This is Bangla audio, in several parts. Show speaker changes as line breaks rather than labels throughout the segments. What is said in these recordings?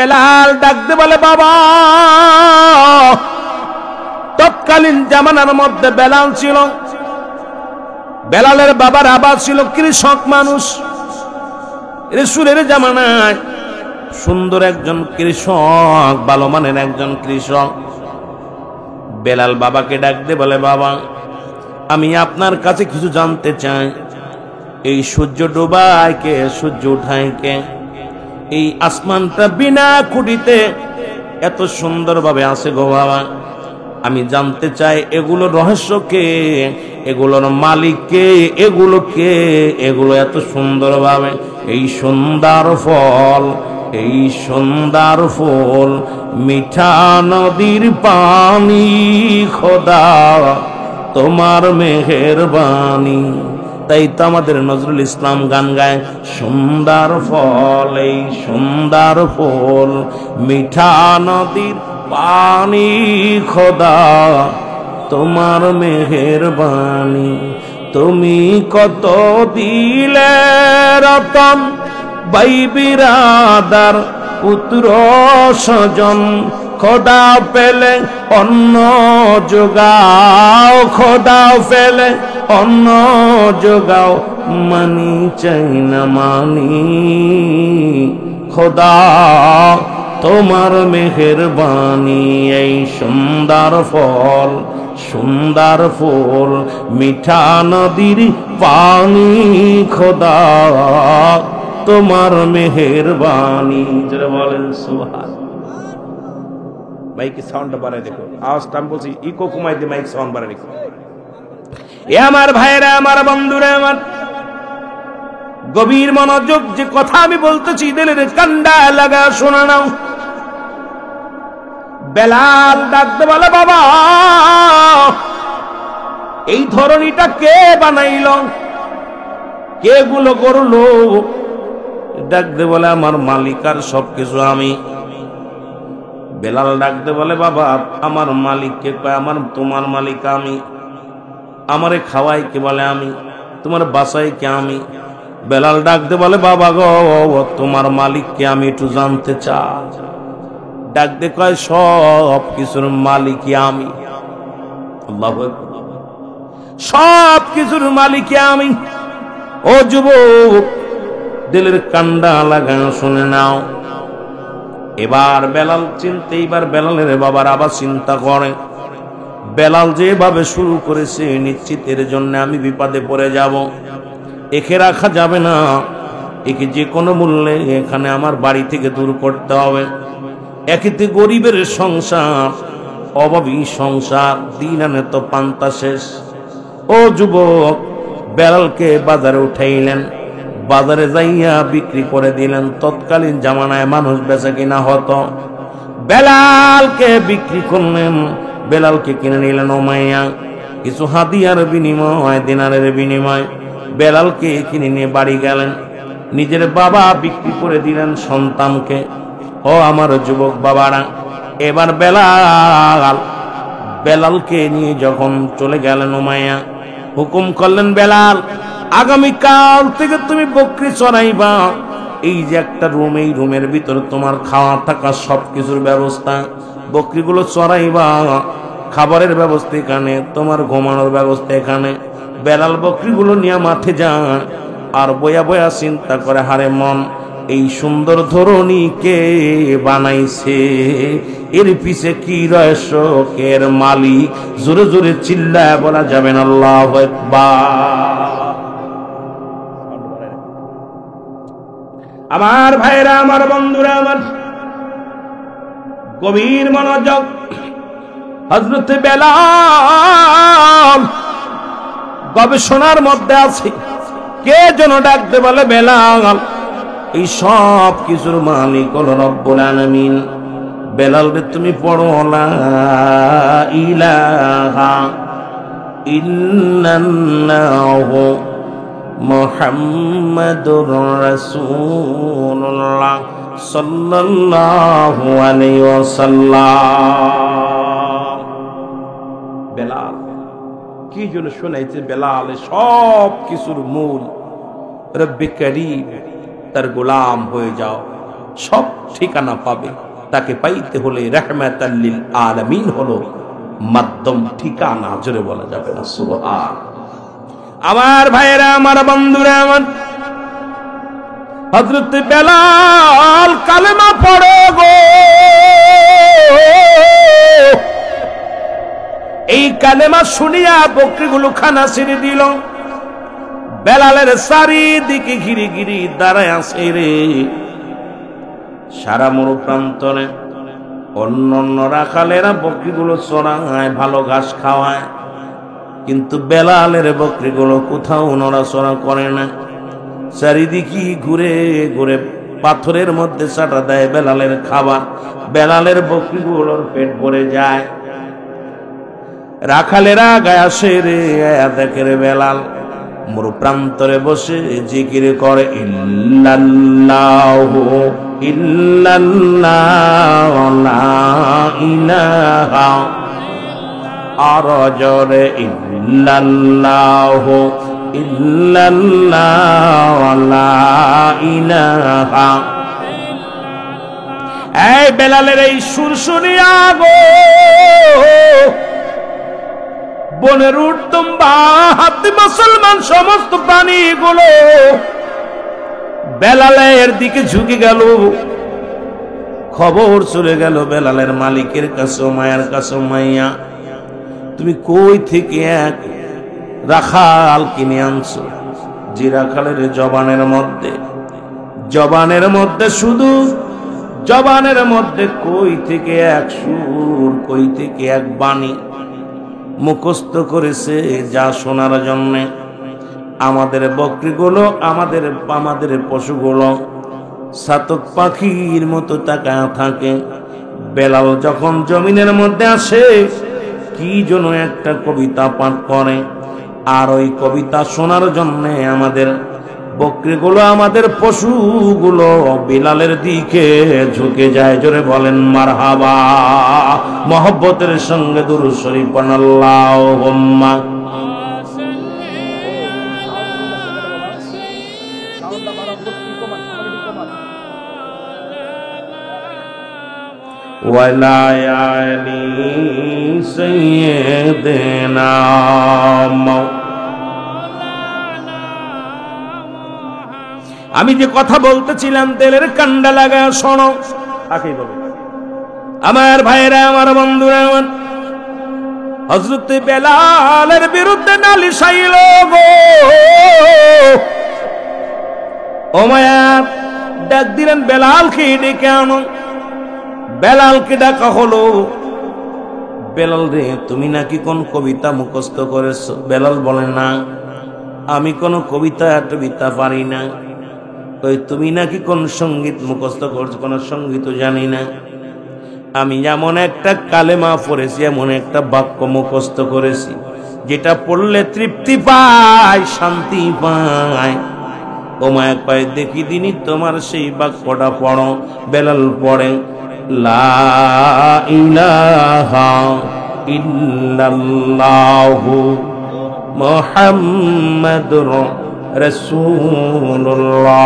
বেলাল ডাকতে বলে বাবা। তৎকালীন জামানার মধ্যে বেলাল ছিল, বেলালের বাবার আবাস ছিল কৃষক মানুষ। রাসূলের জামানায় সুন্দর একজন কৃষক, ভালো মানের একজন কৃষক। বেলাল বাবাকে ডাকতে বলে বাবা, আমি আপনার কাছে কিছু জানতে চাই। এই সূর্য ডোবায় কে, সূর্য উঠায় কে? এই আসমানটা বিনা খুঁটিতে এত সুন্দরভাবে আছে গো বাবা, আমি জানতে চাই এগুলোর রহস্য কে, এগুলোর মালিক কে, এগুলো কে, এগুলো এত সুন্দরভাবে। এই সুন্দর ফল, এই সুন্দর ফুল, মিঠা নদীর পানি, খোদা তোমার মেহেরবানি। তাই তো আমাদের নজরুল ইসলাম গান গায়, সুন্দর ফল, এই সুন্দর ফুল, মিঠা নদীর পানি, খোদা তোমার মেহেরবানি। তুমি কত দিলে রতন, ভাই বিরাদার পুত্র স্বজন, খোদা পেলে অন্ন যোগাও, খোদা পেলে অন্ন যোগাও, মানি চাই না মানি, খোদা তোমার মেহেরবানি। এই সুন্দর ফল, সুন্দর ফুল, মিঠা নদীর পানি, খোদা তোমার মেহেরবানি। যারা বলেন সুবহান। মাইকে সাউন্ড বাড়ায় দেখো, আওয়াজটা আমি বলছি ইকো কমাই দিয়ে মাইক সাউন্ড বাড়ায় দেখো। এ আমার ভাইরা, আমার বন্ধুরা, আমার গভীর মনোযোগ, যে কথা আমি বলতেছি দিলের কান্ডা লাগা শোনা নাও। বেলাল ডাকতে বলে বাবা, এই ধরনীটা কে বানাইল, কে গুলো করলো? ডাকতে বলে আমার মালিক আর সবকিছু আমি। বেলাল ডাকতে বলে বাবা, আমার মালিককে কয় আমার, তোমার মালিক আমি। আমারে খাওয়াই কে বলে আমি, তোমার বাসাই কে আমি। বেলাল ডাকতে বলে বাবা গো, তোমার মালিককে আমি একটু জানতে চাই। ডাকতে কয় সব কিছুর মালিকই আমি। আল্লাহু আকবার। সব কিছুর মালিকই আমি। ও যুবক, দিলের কান্ডা লাগানো শুনে নাও। এবার বেলাল চিন্তা, এইবার বেলালের বাবার আবার চিন্তা করে, বেলাল যেভাবে শুরু করেছে নিশ্চিত এর জন্য আমি বিপদে পড়ে যাব। একে রাখা যাবে না, একে যে কোনো মূল্যে এখানে আমার বাড়ি থেকে দূর করতে হবে। একেতে গরিবের সংসার, অভাবী সংসার, দিন আনে তো পান্তা শেষ। ও যুবক, বেলালকে বাজারে উঠাইলেন, বাজারে যাইয়া বিক্রি করে দিলেন। তৎকালীন জামানায় মানুষ বেচা কিনা হতো। বেলালকে বিক্রি করলেন, বেলালকে কিনে নিলেন উমাইয়া, কিছু হাদিয়ার বিনিময়, দিনারের বিনিময়। বেলালকে কিনে নিয়ে বাড়ি গেলেন, নিজের বাবা বিক্রি করে দিলেন সন্তানকে। ও আমার যুবক বাবারা, এবার বেলালকে নিয়ে যখন চলে গেলেন উমাইয়া, হুকুম করলেন বেলাল, আগামীকাল থেকে তুমি বকরি চড়াইবা। এই যে একটা রুম, এই রুমের ভিতর তোমার খাওয়া থাকা সবকিছুর ব্যবস্থা, বকরিগুলো চড়াইবা, খাবারের ব্যবস্থা এখানে, তোমার ঘুমানোর ব্যবস্থা এখানে। বেলাল বকরিগুলো নিয়ে মাঠে যায়, আর বয়া বয়া চিন্তা করে, হারে মন, এই সুন্দর ধরনী কে বানাইছে, এর পিছে কি রহস্য, এর মালিক? জোরে জোরে চিল্লায় বলা যাবেন আল্লাহু আকবার। আমার ভাইরা, আমার বন্ধুরা, আমার গভীর মনোযোগ। হযরত বেলাল গবেষণার মধ্যে আছে। কে যেন ডাকতে বলে বেলাল, এই সব কিছুর মালিক হলো রব্বুল আলামিন। বেলাল রে তুমি পড়ো লা ইলাহা ইল্লাল্লাহু মুহাম্মাদুর রাসূলুল্লাহ সাল্লাল্লাহু আলাইহি ওয়াসাল্লাম। বেলাল কি জন্য শোনাইছে? বেলাল সব কিছুর মূল। রব্বে কারীম, তার গোলাম হয়ে যাও, সব ঠিকানা পাবে। তাকে পাইতে হলে রাহমাতাল লিল আলামিন হলো মাধ্যম, ঠিকানা। জোরে বলা যাবে না সুবহান। আমার ভাইয়েরা, আমার বন্ধুরা, আমার হযরত বেলাল কালেমা পড়ে গো। এই কালেমা শুনিয়া বকরিগুলো খানা ছেড়ে দিল। বেলালের চারিদিকে ঘিরে ঘিরে দাঁড়ায় আছে রে। সারা মরু প্রান্তরে অন্য রাখালেরা বকরিগুলো চড়ায়, ভালো ঘাস খাওয়ায়, কিন্তু বেলালের বকরিগুলো কোথাও নড়াচড়া করে না। চারিদিকে ঘুরে ঘুরে পাথরের মধ্যে চাটা দেয় বেলালের খাবার। বেলালের বকরিগুলোর পেট ভরে যায়। রাখালেরা গায়ে আসে রে, দেখে রে বেলাল মরু প্রান্তরে বসে জিকির করে ইল্লাল্লাহু ইল্লাল্লাহ লা ইলাহা, আর জোরে ইল্লাল্লাহু ইল্লাল্লাহ লা ইলাহা। এই বেলালের এই সুর শুনিয়া গো বনের উত্তম বাহাতি মুসলমান সমস্ত প্রাণীগুলো বেলালের দিকে ঝুঁকে গেল। খবর চলে গেল বেলালের মালিকের কাছে, মায়ের কাছে, মাইয়া তুমি কই থেকে এক রাখাল কিনে আনছো? যে রাখালের জবানের মধ্যে শুধু জবানের মধ্যে কই থেকে এক সুর, কই থেকে এক বাণী মুখস্থ করেছে, যা শোনার জন্য আমাদের বকরিগুলো, আমাদের পশুগুলো সাতক পাখির মতো তাকায় থাকে। বেলাল যখন জমিনের মধ্যে আসে কি যেন একটা কবিতা পাঠ করে, আর ওই কবিতা শোনার জন্য আমাদের বকরিগুলো, আমাদের পশুগুলো বেলালের দিকে ঝুঁকে যায়। জোরে বলেন মারহাবা। মহব্বতের সঙ্গে দুরূদ শরীফ পড়ুন আল্লাহুম্মা। ওয়ালা আলি সাইয়্যিদিনা। আমি যে কথা বলতেছিলাম তেলের কান্ডা লাগা শোনো। আমার ভাইরা, আমার বন্ধুরা, আমার হযরত বেলালের বিরুদ্ধে নালিশ আইল গো। ও মায়া ডাক দিলেন বেলালকে ডেকে আনো। বেলালকে ডাকা হলো। বেলাল রে, তুমি নাকি কোন কবিতা মুখস্থ করেছো? বেলাল বলে না, আমি কোন কবিতা পারি না। তুমি নাকি কোন সঙ্গীত মুখস্থ করছো? কোন সঙ্গীত জানি না। আমি যেমন একটা কালেমা পড়েছি, এমন একটা বাক্য মুখস্থ করেছি, যেটা পড়লে তৃপ্তি পায়, শান্তি পায়। ও মায়া কয় দেখি দিনই তোমার সেই বাক্যটা পড়ো। বেলাল পড়ে লা ইলাহা ইল্লাল্লাহু মুহাম্মাদুর রাসূলুল্লাহ।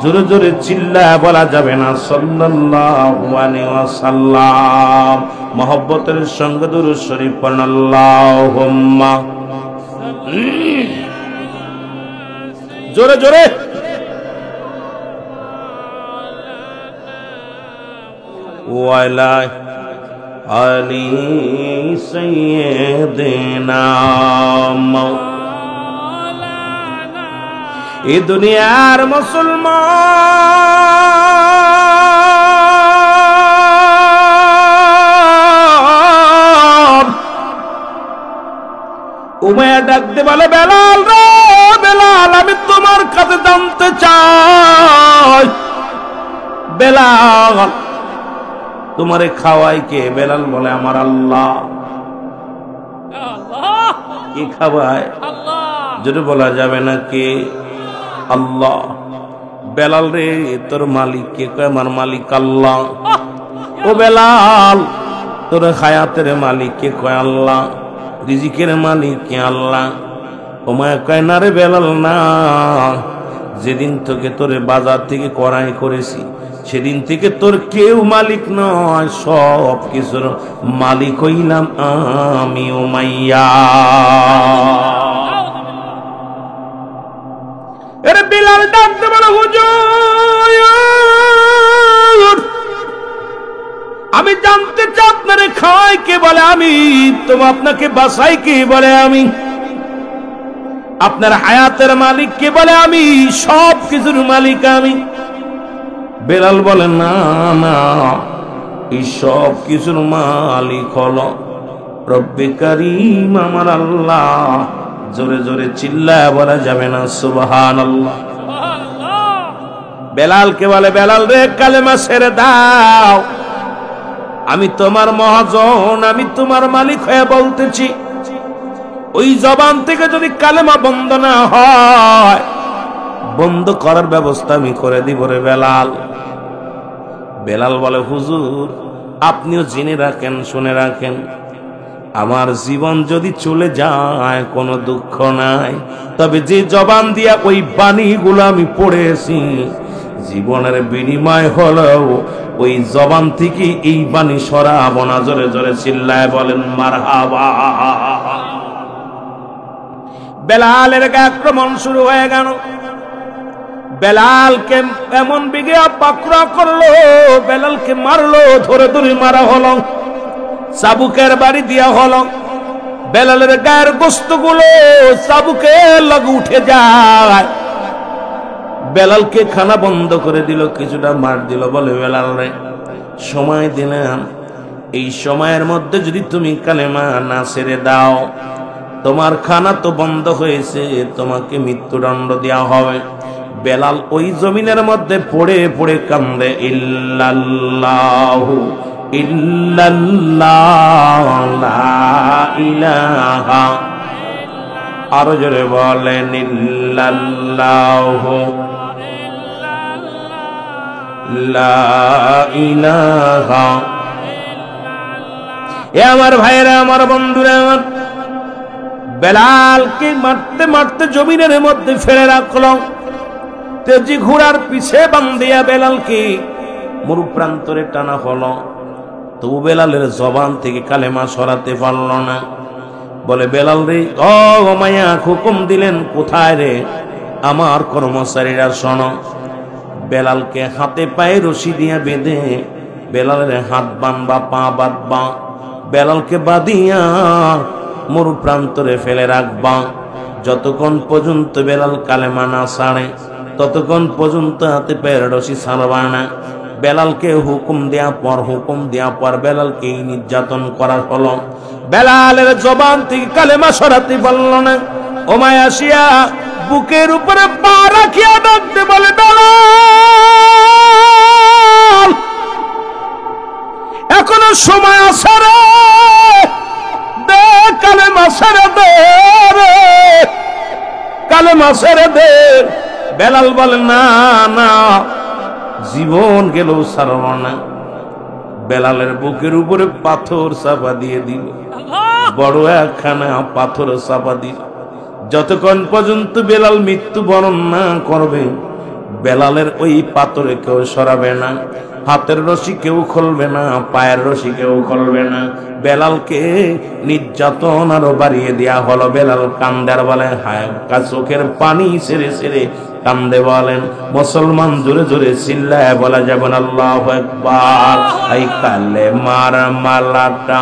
জোরে জোরে চিল্লায় বলা যাবে না সাল্লাল্লাহু আলাইহি ওয়াসাল্লাম। মহব্বতের সঙ্গে দুরূদ শরীফ পড়ুন আল্লাহুম্মা। জোরে জোরে ওয়ালা আলি সাইয়্যিদিনা। এই দুনিয়ার মুসলমান উমাইয়া ডাকতে বলে বেলাল রে, বেলাল আমি তোমার কাছে জানতে চাই, বেলাল তোমারে খাওয়াই কে? বেলাল বলে আমার আল্লাহ। কি খাওয়ায়? যদি বলা যাবে না কে? আল্লাহ। বেলাল রে তোর মালিক কে? আমার মালিক আল্লাহ। ও বেলাল তোর হায়াতের মালিক কে? কয় আল্লাহ। রিজিকের মালিক কে? আল্লাহ। ও মায়া কয় না রে বেলাল না, যেদিন তোকে তোরে বাজার থেকে কড়াই করেছি সেদিন থেকে তোর কেউ মালিক নয়, সব কিছুর মালিক হইলাম আমি উমাইয়া। এরে বিলাল ডাকতে বলে, হুজুর আমি জানতে চাই আপনারে খায় কে বলে আমি, তুমি আপনাকে বাসাই কে বলে আমি, আপনার হায়াতের মালিক কে বলে আমি, সব কিছুর মালিক আমি। বেলাল বলে না না, এই সব কিছুর মালিক হলো রব্বে কারীম আমার আল্লাহ। জোরে জোরে চিল্লায় বলা যাবে না সুবহানাল্লাহ। বেলালকে বলে, বেলাল রে কালেমা ছেড়ে দাও, আমি তোমার মহাজন, আমি তোমার মালিক হয়ে বলতেছি, ওই জবান থেকে যদি কালেমা বন্ধ না হয়, বন্ধ করার ব্যবস্থা আমি করে দিব রে বেলাল। বেলাল বলে, হুজুর আপনিও জেনে রাখেন, শুনে রাখেন, আমার জীবন যদি চলে যায় কোনো দুঃখ নাই, তবে যে জবান দিয়া ওই বাণীগুলো আমি পড়েছি, জীবনের বিনিময় হলেও ওই জবান থেকে এই বাণী সরাবো না। জোরে জোরে চিল্লায় বলেন মারহাবা। বেলালের আক্রমণ শুরু হয়ে গেল। বেলালকে এমন বিগে পাকড়া করলো, বেলালকে মারলো, ধরে ধরে মারা হলো, চাবুকের বাড়ি দিয়া হলো। বেলালের গায়ের গোস্তগুলো চাবুকের লগে উঠে যায়। বেলালকে খানা বন্ধ করে দিল, কিছুটা মার দিল, বলে বেলাল রে সময় দিলাম, এই সময়ের মধ্যে যদি তুমি কালেমা না ছেড়ে দাও, তোমার খানা তো বন্ধ হয়েছে, তোমাকে মৃত্যুদণ্ড দেওয়া হবে। বেলাল ওই জমিনের মধ্যে পড়ে পড়ে কান্দে, ইল্লাল্লাহু ইল্লাল্লাহ লা ইলাহা, আরো জোরে বলেন ইল্লাল্লাহু লা ইলাহা। এ আমার ভাইরা, আমার বন্ধুরা, আমার বেলালকে মারতে মারতে জমিনের মধ্যে ফেলে রাখলো। তেজি ঘোড়ার পিছে বান্ধিয়া বেলালকে মরু প্রান্তরে টানা হলো। তবু বেলালের জবান থেকে কালেমা সরাতে পারল না। বলে, বেলাল রে, ও মায়া হুকুম দিলেন কোথায় রে? আমার কর্মচারীরা শোনো। বেলালকে হাতে পায়ে রশি দিয়া বেঁধে বেলালের হাত বাঁধবা, পা বাঁধবা, বেলালকে বাঁধিয়া মরু প্রান্তরে ফেলে রাখবা। যতক্ষণ পর্যন্ত বেলাল কালেমা না ছাড়ে, ততক্ষণ পর্যন্ত হাতে পায়ের রশি ছাড়বা না। বেলালকে হুকুম দেয়া পর বেলালকে নির্যাতন করা হলো। বেলালের জবান থেকে কালেমা সরাতে পারল না। ওমায় আসিয়া বুকের উপরে পা রাখিয়া ডাকতে বলে, বেলাল এখনো সময় আছে রে, দে কালেমা ছেড়ে দে রে, কালেমা ছেড়ে দে। বেলাল বলে, না না, জীবন গেল ছাড়ব না। বেলালের বুকের উপরে পাথর চাপা দিয়ে দিল, বড় একখানা পাথর চাপা দিল। যতক্ষণ পর্যন্ত বেলাল মৃত্যুবরণ না করবে, বেলালের ওই পাথরে কেউ সরাবে না, হাতের রশি কেউ খুলবে না, পায়ের রশি কেউ খুলবে না। বেলালকে নির্যাতন আরো বাড়িয়ে দেয়া হলো। বেলাল কান্দার বলে, হায়, চোখের পানি ছেড়ে ছেড়ে কান্দে। বলেন মুসলমান, জোরে জোরে চিল্লায় বলা যাবে না আল্লাহু আকবার। এই কালেমার মালাটা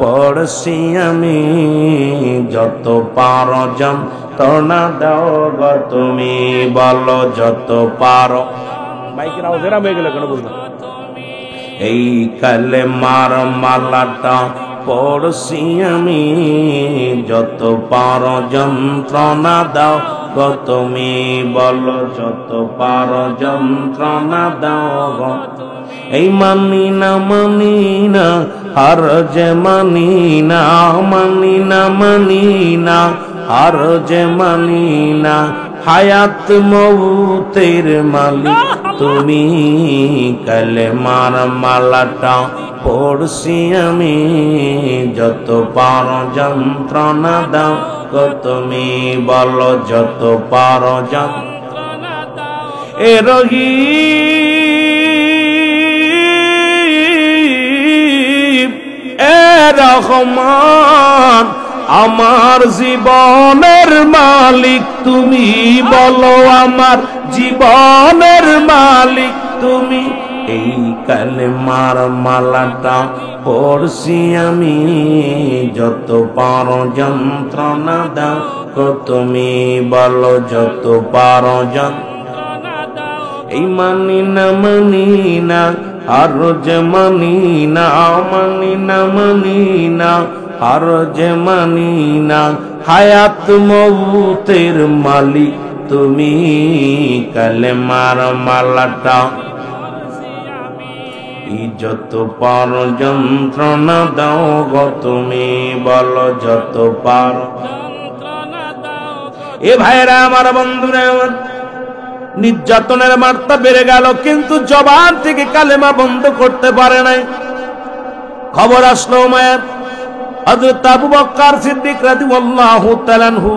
পড়ছি আমি, যত পারো যন্ত্রণা দাও গো তুমি, বলো যত পারো। মাইকের আওয়াজ এরা হয়ে গেল কেন বুঝলাম? এই কালেমার মালাটা পড়ছি আমি, যত পারো যন্ত্রণা দাও গো তুমি, বলো যত পারো যন্ত্রণা দাও গো। এই মানি না হার যে মানি না, মানি না হার যে মানি না, হায়াত মৌতের মালিক তুমি, কালেমার মালাটা পড়ছি আমি, যত পারো যন্ত্রণা দাও গো তুমি, বলো যত পারো যন্ত্রণা দাও। এ রহিম রহমান, আমার জীবনের মালিক তুমি, বলো আমার জীবনের মালিক তুমি। এই কালেমার মালাটা পড়ছি আমি, যত পারো যন্ত্রণা দাও গো তুমি, বলো যত পারো যন্ত্রণা দাও। এই মানি না আর যে মানি না, মানি না আর যে মানি না, হায়াত মৌতের মালিক তুমি, কালেমার মালাটা যত পার যন্ত্রণা দাও গো তুমি, বলো যত পার যন্ত্রণা দাও। এ ভাইরা আমার, বন্ধুরা আমার, নির্যাতনের মাত্রা বেড়ে গেল, কিন্তু জবান থেকে কালেমা বন্ধ করতে পারে নাই। খবর আসলো উমাইর হযরত আবু বকর সিদ্দিক রাদিয়াল্লাহু তাআলা আনহু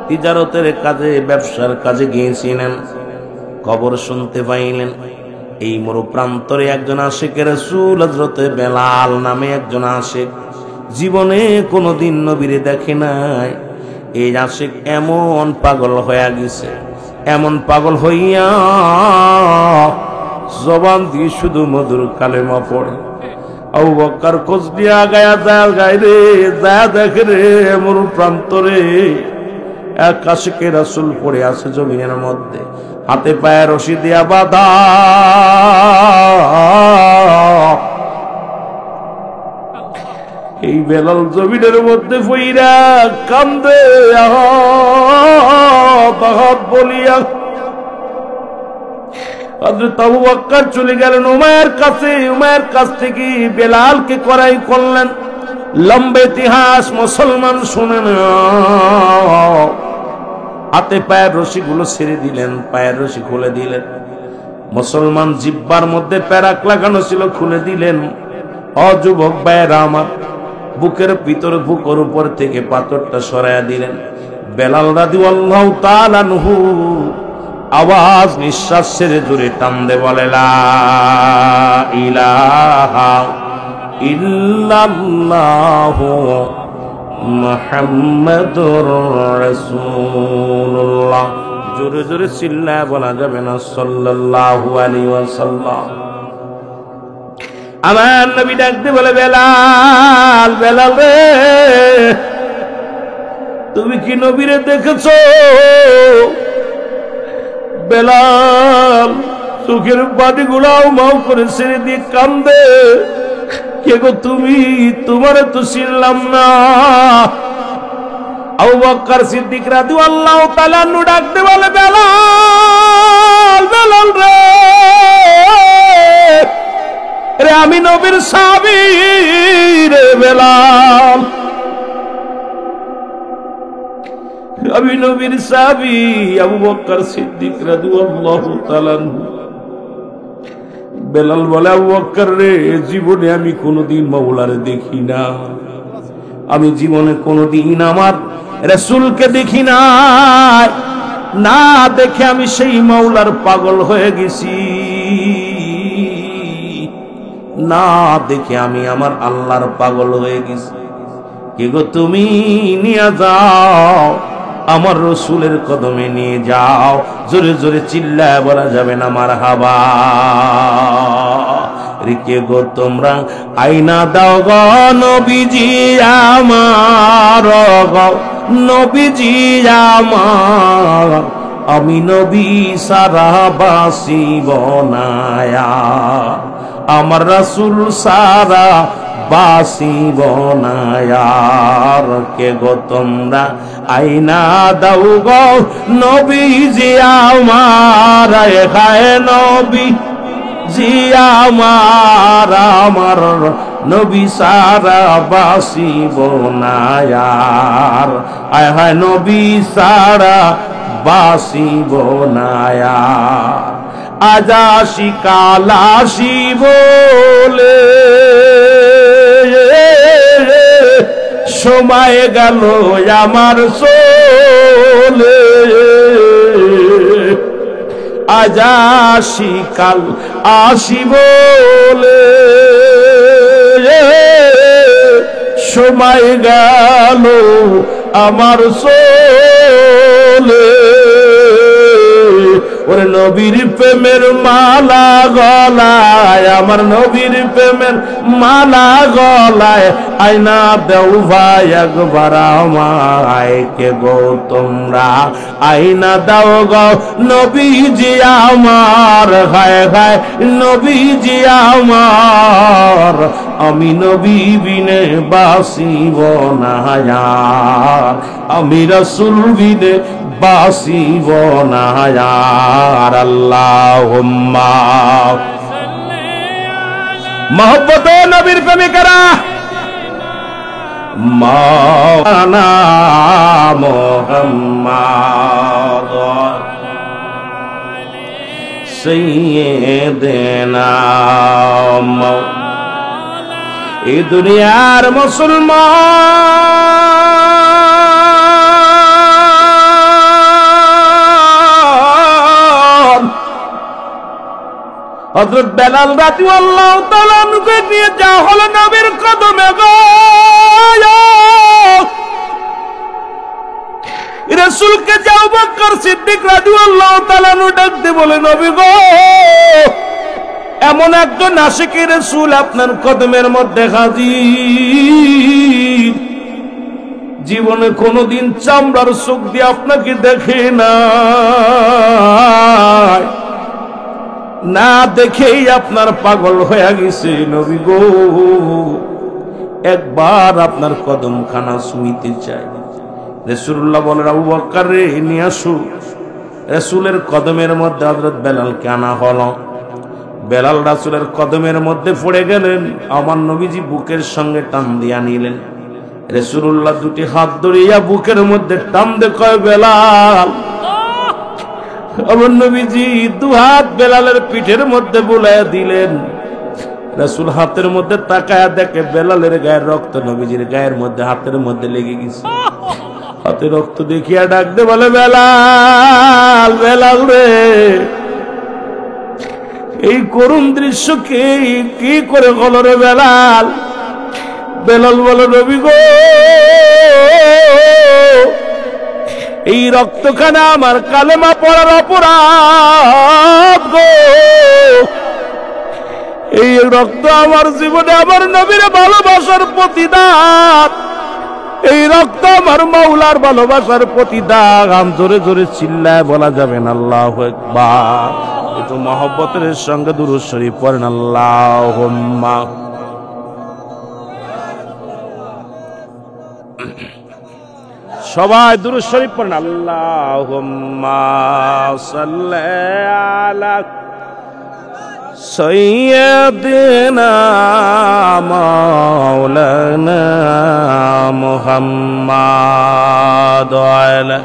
তিজারতের কাজে, ব্যবসার কাজে গিয়েছিলেন। খবর শুনতে পাইলেন এই মরু প্রান্তরে একজন আশিক রাসূল হযরত বেলাল নামে একজন আশিক, জীবনে কোনোদিন নবীরে দেখে নাই। এই আশিক এমন পাগল হয়ে গেছে, এমন পাগল হইয়া জবান দিয়ে শুধু মধুর কালেমা পড়ে। আবু বকর খোঁজ দিয়া গায়া যায় রে, যা দেখে রে মরু প্রান্তরে এক আশিকে রাসূল পড়ে আছে জমিনের মধ্যে, হাতে পায়ে রশি দিয়া বাঁধা। এই বেলাল জমিনের মধ্যে পইরা কান্দে আহাত বলিয়া। হযরত আবু বকর চলে গেলেন উমাইর কাছে, উমাইর কাছ থেকে বেলালকে করাই করলেন। লম্বা ইতিহাস মুসলমান শুনে না। হাতে পায়ের রশি গুলো ছেড়ে দিলেন, পায়ের রশি খুলে দিলেন। মুসলমান জিব্বার মধ্যে প্যারাক লাগানো ছিল, খুলে দিলেন। অযুবক ভাইয়েরা আমার, বুকের ভিতর বুকের উপর থেকে পাথরটা সরাইয়া দিলেন। বেলাল রাদিয়াল্লাহু তাআলা আনহু আওয়াজ নিঃশ্বাস ছেড়ে জোরে টান দে বলে লা ইলাহা ইল্লাল্লাহু মুহাম্মাদুর রাসূলুল্লাহ। জোরে জোরে চিল্লায় বলা যাবে না সাল্লাল্লাহু আলাইহি ওয়াসাল্লাম। আমার নবী ডাকতে বলে বেলাল, বেলাল রে তুমি কি নবীরে দেখেছো? বেলাল চোখের পানি গুলাও মাও করে ছেড়ে দিয়ে কান্দে। কে গো তুমি? তোমারে তো চিনলাম না। আবু বকর সিদ্দিক রাদিয়াল্লাহু তাআলা আনহু ডাকতে বলে বেলাল, বেলাল রে রে আমি নবীর সাহাবী রে বেলাল, আমি নবীর সাহাবী। আবু বকর সিদ্দিক রাদিয়াল্লাহু তাআলা আনহু। বেলাল বলে আবু বকর রে জীবনে আমি কোনোদিন মাওলারে দেখি না, আমি জীবনে কোনোদিন আমার রাসূলকে দেখি না, না দেখে আমি সেই মাওলার পাগল হয়ে গেছি, না দেখে আমি আমার আল্লাহর পাগল হয়ে গেছি। কে গো তুমি? নিয়ে যাও, আমার রসুলের কদমে নিয়ে যাও। জোরে জোরে চিল্লায় বলা যাবে না মারহাবা। রিকে গো তোমরা আইনা দাও গো নবীজি আমার, গো নবীজি আমার, আমি নবী সারা বাসিব না, আমার রাসূল সারা বাসিব না। কে গো তোমরা আইনা দাও গো নবীজি আমার, হায় নবী জি আমার, আমার নবী সারা বাসিব না, আয় হায় নবী সারা বাসিব না। আজাসি কালাসি বলে সময় গেল আমার সোলে, আজাসি কাল আসি বলে মাই গেল আমার সোলে ওরে নবীর প্রেমের মালা গলায় আমার নবীর প্রেমের মালা গলায় আয়না দেও ভাই একবার আমায় কে গো তোমরা আয়না দাও গো নবীজি আমার হায় হায় নবীজি আমার আমি নবী বিনে বাসিব না আর আমি রাসূল বিনে বাসিব না আর আল্লাহুম্মা মহব্বত নবীর প্রেমিকেরা মাওলানা মুহাম্মদ সাইয়্যিদিনা এই দুনিয়ার মুসলমান হযরত বেলাল রাদিয়াল্লাহু তাআলা আনহুকে নিয়ে যাওয়া হলো নবীর কদমে গো রাসূলকে যে আবু বকর সিদ্দিক রাদিয়াল্লাহু তাআলা আনহু ডাকতে বলে নবী গো এমন একজন আশিক রাসূল আপনার কদমের মধ্যে হাজির জীবনে কোনোদিন চামড়ার চোখ দিয়ে আপনাকে দেখে না দেখেই আপনার পাগল হয়ে গেছে নবী গো একবার আপনার কদমখানা ছুঁইতে চাই রাসূলুল্লাহ বলেন আবু বকর রে নিয়ে আসো রাসূলের কদমের মধ্যে হযরত বেলালকে আনা হলো বেলাল রাসূলের কদমের মধ্যে পড়ে গেলেন আমার নবীজি বুকের সঙ্গে টান দিয়া নিলেন রাসূলুল্লাহ দুটি হাত ধরিয়া বুকের মধ্যে টান দিয়ে কয় বেলাল আমার নবীজি দু হাত বেলালের পিঠের মধ্যে বুলাইয়া দিলেন রাসূল হাতের মধ্যে তাকায়া দেখে বেলালের গায়ের রক্ত নবীজির গায়ের মধ্যে হাতের মধ্যে লেগে গেছে হাতে রক্ত দেখিয়া ডাক দে বলে বেলাল বেলাল রে এই করুণ দৃশ্য কি করে হলো রে বেলাল বেলাল বলে নবী গো এই রক্তখানা আমার কালেমা পড়ার অপরাধ গো এই রক্ত আমার জীবনে আমার নবীর ভালোবাসার প্রতিদান এই রক্ত আমার মাওলার ভালোবাসার প্রতিদান জোরে জোরে চিল্লায় বলা যাবে না আল্লাহু আকবার একটু মহব্বতের সঙ্গে দুরূদ শরীফ পড়েন আল্লাহুম্মা সবাই দুরূদ শরীফ পড়েন আল্লাহুম্মা সাল্লি আলা সাইয়্যিদিনা মাওলানা মুহাম্মাদ আলা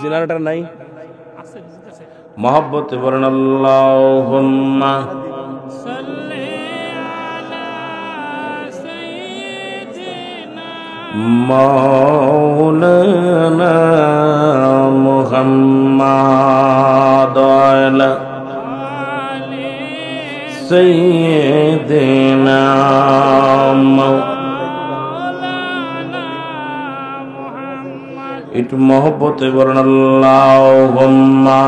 জিনারটা নাই মহব্বতে বলেন আল্লাহুম্মা সাল্লি আলা সাইয়্যিদিনা মাওলানা মুহাম্মাদ আলা সাইয়্যিদিনা একটু মহব্বতে বলেন আল্লাহুম্মা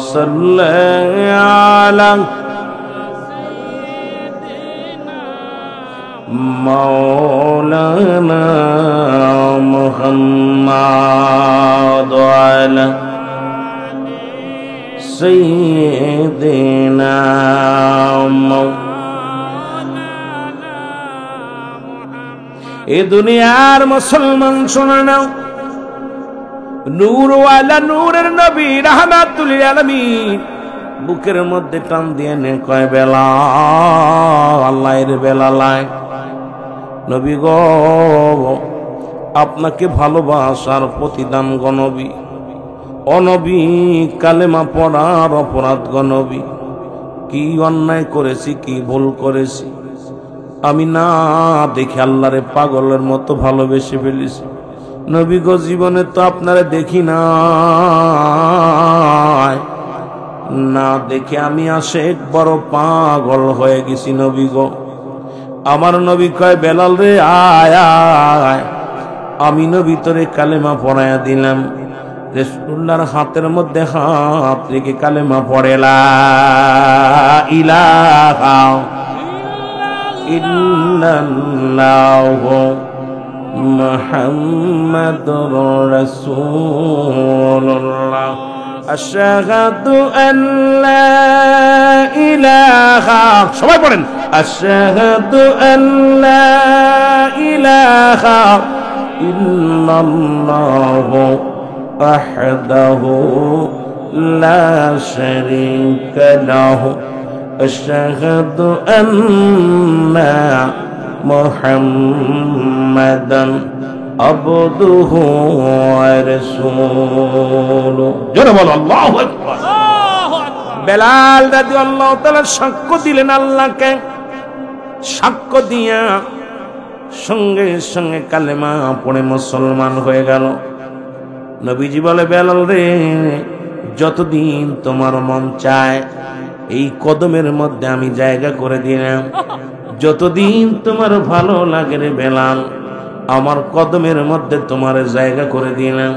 সাল্লি আলা মাওলানা মুহাম্মাদ আলা সাইয়্যিদিনা এই দুনিয়ার মুসলমান শুনে নাও নূরওয়ালা নূরের নবী রাহমাতুল লিল আলামিন বুকের মধ্যে টান দিয়ে নে কয় বেলাল আল্লাহর বেলালায় নবী গো আপনাকে ভালোবাসার প্রতিদান গণবী অনবী কালেমা পড়ার অপরাধ গণবী কি অন্যায় করেছি কি ভুল করেছি আমি না দেখে আল্লাহরে পাগলের মতো ভালোবেসে ফেলেছি নবী গো জীবনে তো আপনারা দেখি না, না দেখে আমি আশেক বড় পাগল হয়ে গেছি নবী গো। আমার নবী কয় বেলাল রে আয় আয়, আমি নবী তোরে কালেমা পড়ায়া দিলাম। রাসূলুল্লাহর হাতের মধ্যে হাত রেখে কালেমা পড়ে লা ইলাহা ইল্লাল্লাহু মুহাম্মাদুর রাসূলুল্লাহ আশহাদু আল্লা ইলাহা, সবাই পড়েন আশহাদু আল্লা ইলাহা ইল্লাল্লাহু ওয়াহদাহু লা শারীকা লাহু আশহাদু আন্না মুহাম্মাদান আবদুহু ওয়া রাসূলুহু। জোরে বলো আল্লাহু আকবার। বেলাল রাদিয়াল্লাহু তাআলা সাক্ষ্য দিলেন আল্লাহকে, সাক্ষ্য দিয়া সঙ্গে সঙ্গে কালেমা পড়ে মুসলমান হয়ে গেল। নবীজি বলে বেলাল রে, যতদিন তোমার মন চায় এই কদমের মধ্যে আমি জায়গা করে দিলাম, যতদিন তোমার ভালো লাগে রে বেলাল আমার কদমের মধ্যে তোমার জায়গা করে দিলাম।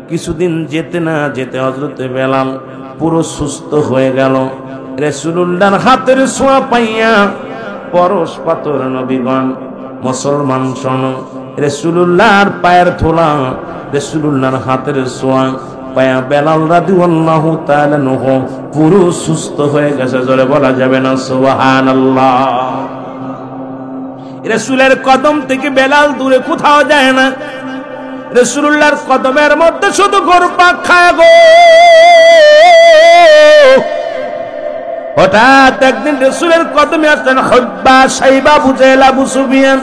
কিছুদিন যেতে না যেতে হযরত বেলাল পুরো সুস্থ হয়ে গেল। রাসূলুল্লাহর হাতের ছোঁয়া পাইয়া পরশ পাথর নবীগণ মুসলমান শোনো, রাসূলুল্লাহর পায়ের ধুলা রাসূলুল্লাহর হাতের ছোঁয়া পায়া বেলাল রাদিয়াল্লাহু তাআলা নহু পুরো সুস্থ হয়ে গেছে। জোরে বলা যাবে না সুবহানাল্লাহ। রাসূলের কদম থেকে বেলাল দূরে কোথাও যায় না, রাসূলুল্লাহর কদমের মধ্যে শুধু ঘুরপাক খায় গো। হঠাৎ একদিন রাসূলের কদমে আসলেন হুতবা, সাইবা, আবু জাহেল, আবু সুফিয়ান,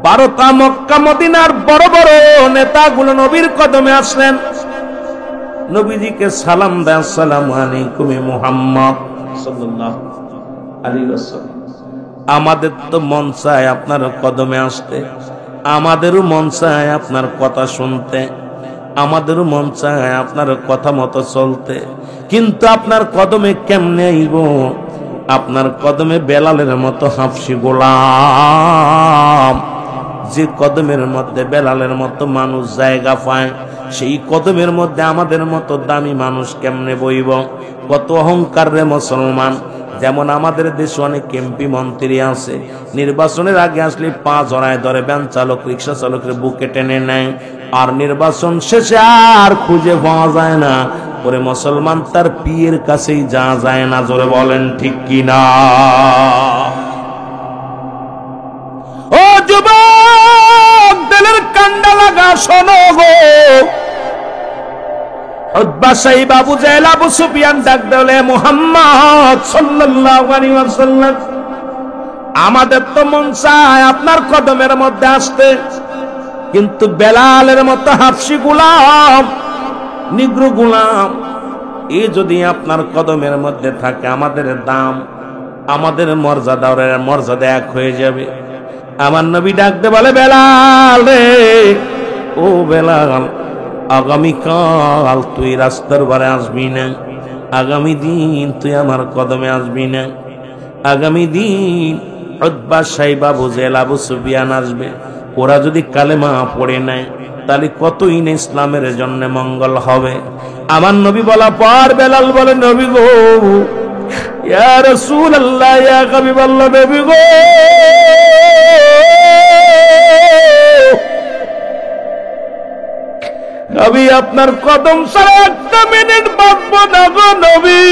12টা মক্কা মদিনার বড় বড় নেতাগুলো নবীর কদমে আসলেন। নবীজিকে সালাম দেয়, আসসালামু আলাইকুম মুহাম্মদ সাল্লাল্লাহু আলাইহি ওয়াসাল্লাম। আমাদের তো মন চায় আপনার কদমে আসতে, আমাদেরও মন চায় আপনার কথা শুনতে, আমাদেরও মন চায় আপনার কথা মতো চলতে, কিন্তু আপনার কদমে কেমনে আইব? আপনার কদমে বেলালের মতো হাফসি গোলাম, যে কদমের মধ্যে বেলালের মতো মানুষ জায়গা পায়, সেই কদমের মধ্যে আমাদের মতো দামি মানুষ কেমনে বইব? কত অহংকার রে মুসলমান। যেমন আমাদের দেশে অনেক এমপি মন্ত্রী আছে, নির্বাচনের আগে আসলে পা জড়ায় ধরে ভ্যান চালক রিক্সা চালকের বুকে টেনে নেয়, আর নির্বাচন শেষে আর খুঁজে পাওয়া যায় না। পরে মুসলমান তার পীরের কাছেই যাওয়া যায় না। জোরে বলেন ঠিক কিনা? ও যুবক, দিলের কান্ডা লাগা শোনো গো। উতবা, সাইবা, আবু জাহেল, আবু সুফিয়ান ডাক দিলে মুহাম্মদ সাল্লাল্লাহু আলাইহি ওয়াসাল্লাম, আমাদের তো মন চায় আপনার কদমের মধ্যে আসতে, কিন্তু বেলালের মতো হাফসি গোলাম, নিগ্রো গোলাম, এ যদি আপনার কদমের মধ্যে থাকে আমাদের দাম, আমাদের মর্যাদা এক হয়ে যাবে। আমার নবী ডাকতে বলে বেলাল রে, ও বেলাল, আগামীকাল তুই রাস্তার বারে আসবি না, আগামী দিন তুই আমার কদমে আসবি না, আগামী দিন উতবা, সাইবা, আবু জাহেল, আবু সুফিয়ান আসবে। ওরা যদি কালেমা পড়ে নেয় তাহলে কতই না ইসলামের জন্য মঙ্গল হবে। আমার নবী বলা পর বেলাল বলে, নবী গো, ইয়া রাসূলুল্লাহ, ইয়া হাবিবাল্লাহ, নবী গো, নবী আপনার কদম ছাড়া একটা মিনিট বাঁচবো না গো নবী।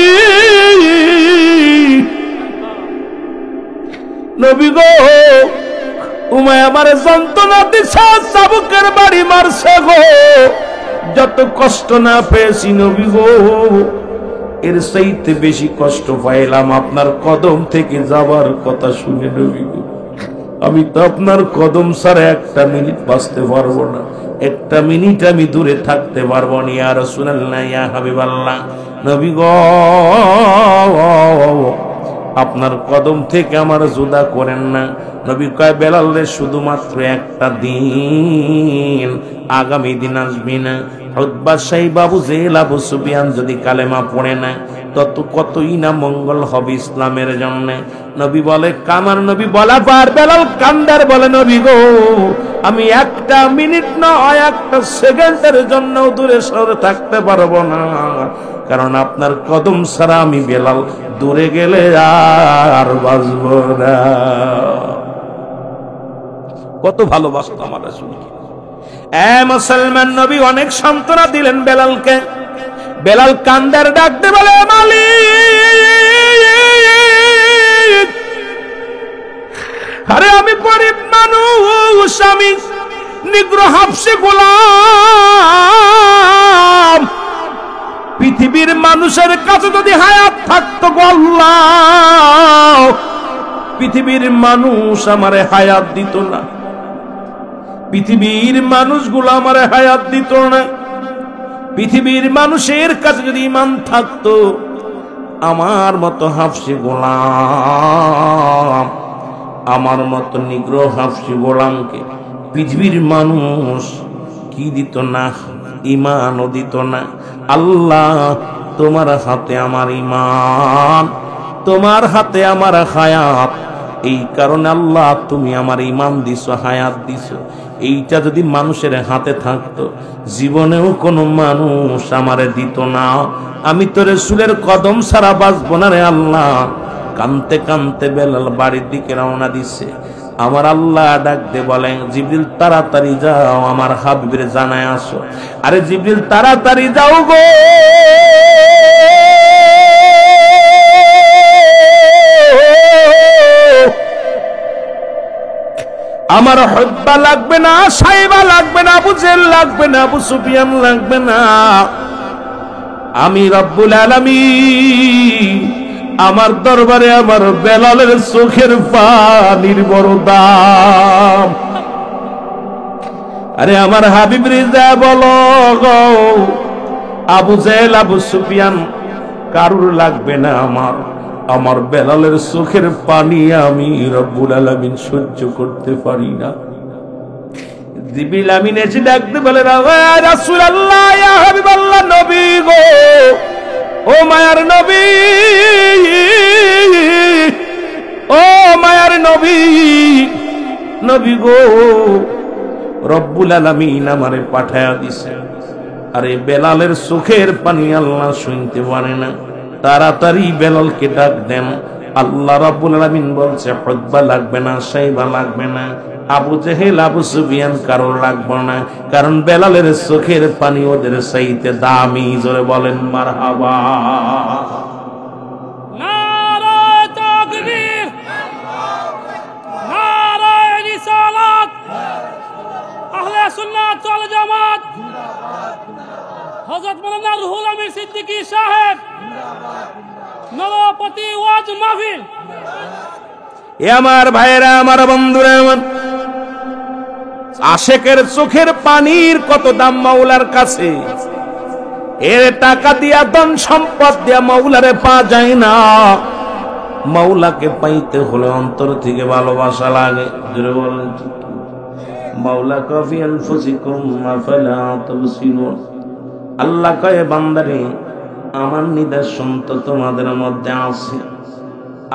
নবী গো, উমায় আমার যন্ত্রণা দিছে, চাবুকের বাড়ি মারছে গো, যত কষ্ট না পেয়েছি নবী গো, এর চাইতে বেশি কষ্ট পাইলাম আপনার কদম থেকে যাবার কথা শুনে নবী গো। আমি তো আপনার কদম ছাড়া একটা মিনিট বাঁচতে পারবো না, একটা মিনিট আমি দূরে থাকতে পারবো না। ইয়া রাসূলুল্লাহ, ইয়া হাবিবাল্লাহ, নবী গো, আপনার কদম থেকে আমার জুদা করেন না। নবী কয় বেলাল রে শুধুমাত্র একটা দিন, আগামী দিন আসবি না। উতবা সাহেব আবু জেহেল আবু সুফিয়ান যদি কালেমা পড়ে না তত কতই না মঙ্গল হবে ইসলামের জন্য। নবী বলে কামার নবী বলা পার বেলাল কান্দার বলে নবী গো আমি একটা মিনিট নয় একটা সেকেন্ডের জন্য দূরে সরে থাকতে পারবো না, কারণ আপনার কদম ছাড়া আমি বেলাল দূরে গেলে আর বাঁচব না। কত ভালোবাসত আমার রাসূলকে। মুসলমান নবী অনেক সান্ত্বনা দিলেন বেলালকে। বেলাল কান্দার ডাকতে বলে মালিক, আরে আমি গরিব মানুষ, আমি নিগ্রো হাবশী গোলাম, পৃথিবীর মানুষের কাছে যদি হায়াত থাকতো আল্লাহ, পৃথিবীর মানুষ আমারে হায়াত দিত না, পৃথিবীর মানুষগুলো আমারে হায়াত দিত না। পৃথিবীর মানুষের কাছে যদি ঈমান থাকতো আমার মতো হাবশী গোলাম, আমার মতো নিগ্রো হাবশী গোলামকে পৃথিবীর মানুষ কি দিত না, ঈমানও দিত না। আল্লাহ তোমার হাতে আমার ঈমান, তোমার হাতে আমার হায়াত, এই কারণে আল্লাহ তুমি আমার ঈমান দিছো, হায়াত দিছো। এইটা যদি মানুষের হাতে থাকতো জীবনেও কোনো মানুষ আমারে দিত না। আমি তো রাসূলের কদম ছাড়া বাঁচবো না রে আল্লাহ। কানতে কানতে বেলাল বাড়ির দিকে রওনা দিছে। আমার আল্লাহ ডাক দে বলেন জিবরিল তাড়াতাড়ি যাও আমার হাবিবের জানায় আসো। আরে জিবরিল তাড়াতাড়ি যাও গো, আমার হুব্বা লাগবে না, সাইবা লাগবে না, আবু জেহেল লাগবে না, আবু সুফিয়ান লাগবে না, আমি রব্বুল আলামিন আমার দরবারে আমার বেলালের চোখের পানির বড় দাম। আরে আমার হাবিব রিজা বলো গো, আবু জেহেল আবু সুফিয়ান কারুর লাগবে না, আমার বেলালের চোখের পানি আমি রব্বুল আলামিন সহ্য করতে পারি না। জিবরিল আমিন এসে ডাকতে বলে রাসূলুল্লাহ, ইয়া হাবিবাল্লাহ, নবী গো, ও মায়ার নবী, ও মায়ার নবী, নবী গো, রব্বুল আলামিন আমারে পাঠায়া দিছে। আরে বেলালের চোখের পানি আল্লাহ শুনতে পারে না, তাড়াতাড়ি বেলালকে ডাক দেন। আল্লাহ রাব্বুল আলামিন বলছে হুতবা লাগবে না, সাইবা লাগবে না, আবু জেহেল আবু সুফিয়ান কারোর লাগবে না, কারণ বেলালের চোখের পানি ওদের চাইতে দামি। জোরে বলেন মারহাবা।
নারায়ে তাকবীর, নারায়ে রিসালাত, আহলে সুন্নাত ওয়াল জামাত, হযরত মাওলানা রুহুল আমিন সিদ্দিকী সাহেব, নবপতি ওয়াজ মাহফিল।
এ আমার ভাইরা, আমার বন্ধুরা, আমার আশেকের চোখের পানির কত দাম মাওলার কাছে। এর টাকা দিয়া ধন সম্পদ দিয়া মাওলারে পাওয়া যায় না। মাওলাকে পাইতে হলে অন্তর থেকে ভালোবাসা লাগে। জোরে বলেন মাওলা কাফি আনফুসিকুম আফালা তুবসিরুন। আল্লাহ কয় বান্দারে আমার নিদর্শন তো তোমাদের মধ্যে আছে।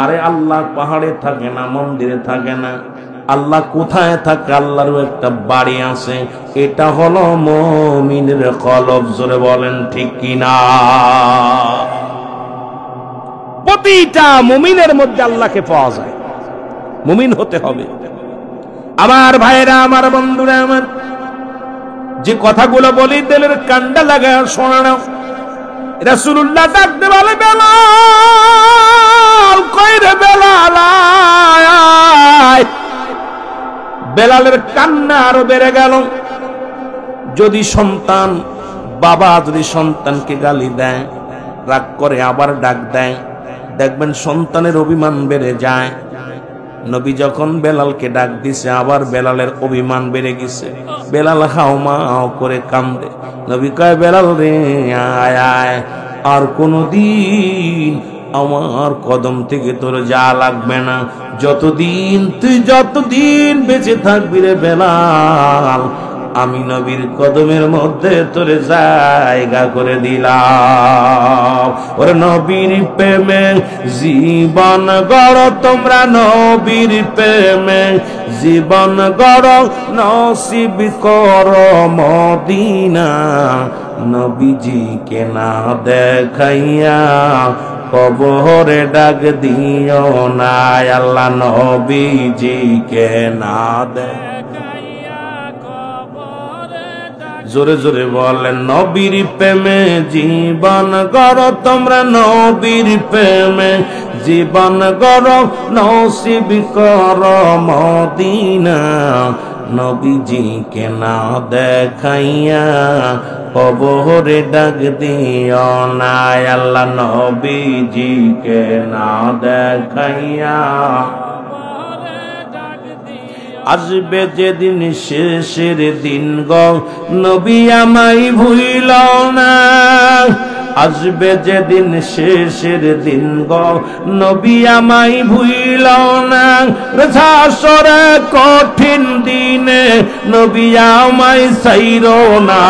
আরে আল্লাহ পাহাড়ে থাকে না, মন্দিরে থাকে না, আল্লাহ কোথায় থাকে? আল্লাহর একটা বাড়ি আছে, এটা হলো মুমিনের কলব। জোরে বলেন ঠিক কিনা? প্রতিটা মুমিনের মধ্যে আল্লাহকে পাওয়া যায়, মুমিন হতে হবে। আমার ভাইরা, আমার বন্ধুরা, আমার যে কথাগুলো বলি দিলের কান্ডা লাগায় শোনানো। রাসূলুল্লাহ ডাকতে বলে বেলাল, কই রে বেলাল, বেলালের কান্না আরো বেড়ে গেল। যদি সন্তান, বাবা যদি সন্তানকে গালি দেয়, রাগ করে আবার ডাক দেয়, দেখবেন সন্তানের অভিমান বেড়ে যায়। নবী যখন বেলালকে ডাক দিছে, আবার বেলালের অভিমান বেড়ে গেছে। বেলাল হাউমাউ করে কান্দে। নবী কয় বেলাল রে আয় আয়, আর কোনদিন আমার কদম থেকে তোর যা লাগবে না, যতদিন বেঁচে থাকবি রে বেলাল, আমি নবীর কদমের মধ্যে তোর জায়গা করে দিলাম। ওরে নবীর প্রেমে জীবন গড় তোমরা, নবীর প্রেমে জীবন গড়, নসিব কর মদিনা, নবীজিকে না দেখাইয়া কবরে ডাক দিও না, আল্লাহ নবীজিকে না দেখাইয়া কবরে ডাক। জোরে জোরে বলেন, নবীর প্রেমে জীবন গড় তোমরা, নবীর প্রেমে জীবন গড়, নসিব কর মদিনা, নবীজিকে না দেখাইয়া কবরে ডাক দিও না, আল্লাহ নবীজিকে না দেখাইয়া। আসবে যেদিন শেষের দিন গো, নবী আমায় ভুইল না, আসবে যেদিন শেষের দিন গো, নবী আমায় ভুইল না, হাসরে কঠিন দিনে নবী আমায় ছাইরো না,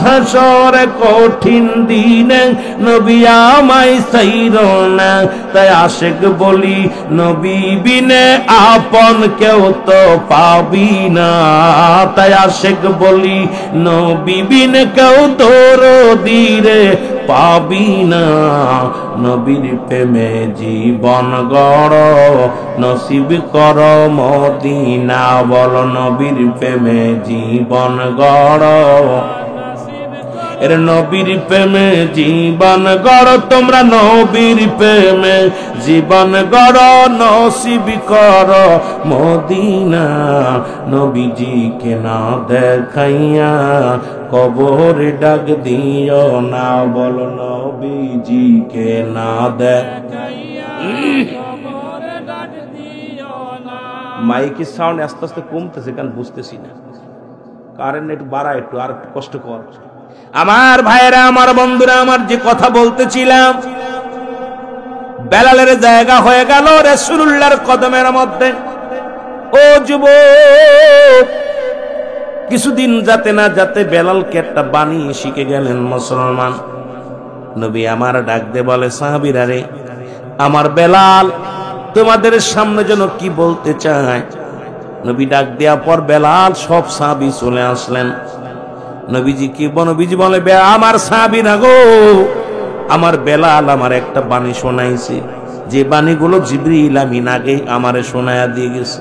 হাসরে কঠিন দিনে নবী আমায় ছাইরো না, তাই আশেক বলি নবী বিনে আপন কেউ তো পাবি না, তাই আশেক বলি নবী বিনে কেউ তোর দিরে পাবি না, নবীর প্রেমে জীবন গড়, নসিব কর মদিনা, বল নবীর প্রেমে জীবন গড়, এর নবীর প্রেমে জীবন গড় তোমরা, নবীর প্রেমে জীবন গড়, নসিব কর মদিনা, নবীজিকে না দেখাইয়া কবরে ডাক দিও না, বল নবীজিকে না দেখাইয়া কবরে ডাক দিও না। মাইকের সাউন্ড আস্তে আস্তে কমতেছে, কারণ বুঝতেছি না, কারেন্ট একটু বাড়া, একটু আর একটু কষ্ট কর। আমার ভাইয়েরা, আমার বন্ধুরা, আমার যে কথা বলতেছিলাম, বেলালের জায়গা হয়ে গেল রাসূলুল্লাহর কদমের মধ্যে। ও যুবক, কিছুদিন যাতে না যাতে বেলালকে একটা বাণী শিখে গেলেন মুসলমান। নবী আমার ডাক দে বলে, সাহাবীরা রে, আমার বেলাল তোমাদের সামনে যেন কি বলতে চায়। নবী ডাক দেওয়া পর বেলাল সব সাহাবী চলে আসলেন। নবীজি কি নবীজি বলে, আমার সাহাবীরা গো, আমার বেলাল আমার একটা বাণী শোনাইছে, যে বাণীগুলো জিবরিল আমিন আগে আমারে শোনায়া দিয়ে গেছে,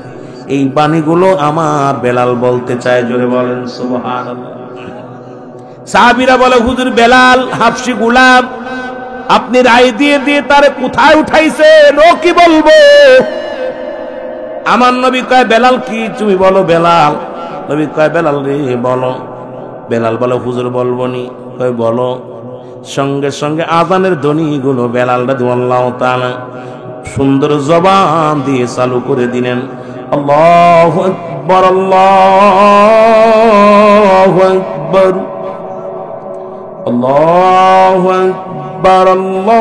এই বাণীগুলো আমার বেলাল বলতে চায়। জোরে বলেন সুবহানাল্লাহ। সাহাবীরা বলে, হুজুর বেলাল হাবশী গোলাম, আপনি রায় দিয়ে দিয়ে তারে কোথায় উঠাইছেন, ও কি বলবো? আমার নবী কয়, বেলাল কি তুমি বলো বেলাল। নবী কয়, বেলাল রে বলো। বেলাল বলে, হুজুর বলবো নি। কয় বলো। সঙ্গে সঙ্গে আযানের ধ্বনিগুলো বেলাল রাদিয়াল্লাহু তাআলা সুন্দর জবান দিয়ে চালু করে দিলেন। আল্লাহু আকবার, আল্লাহু আকবার, আল্লাহু আকবার, আল্লাহু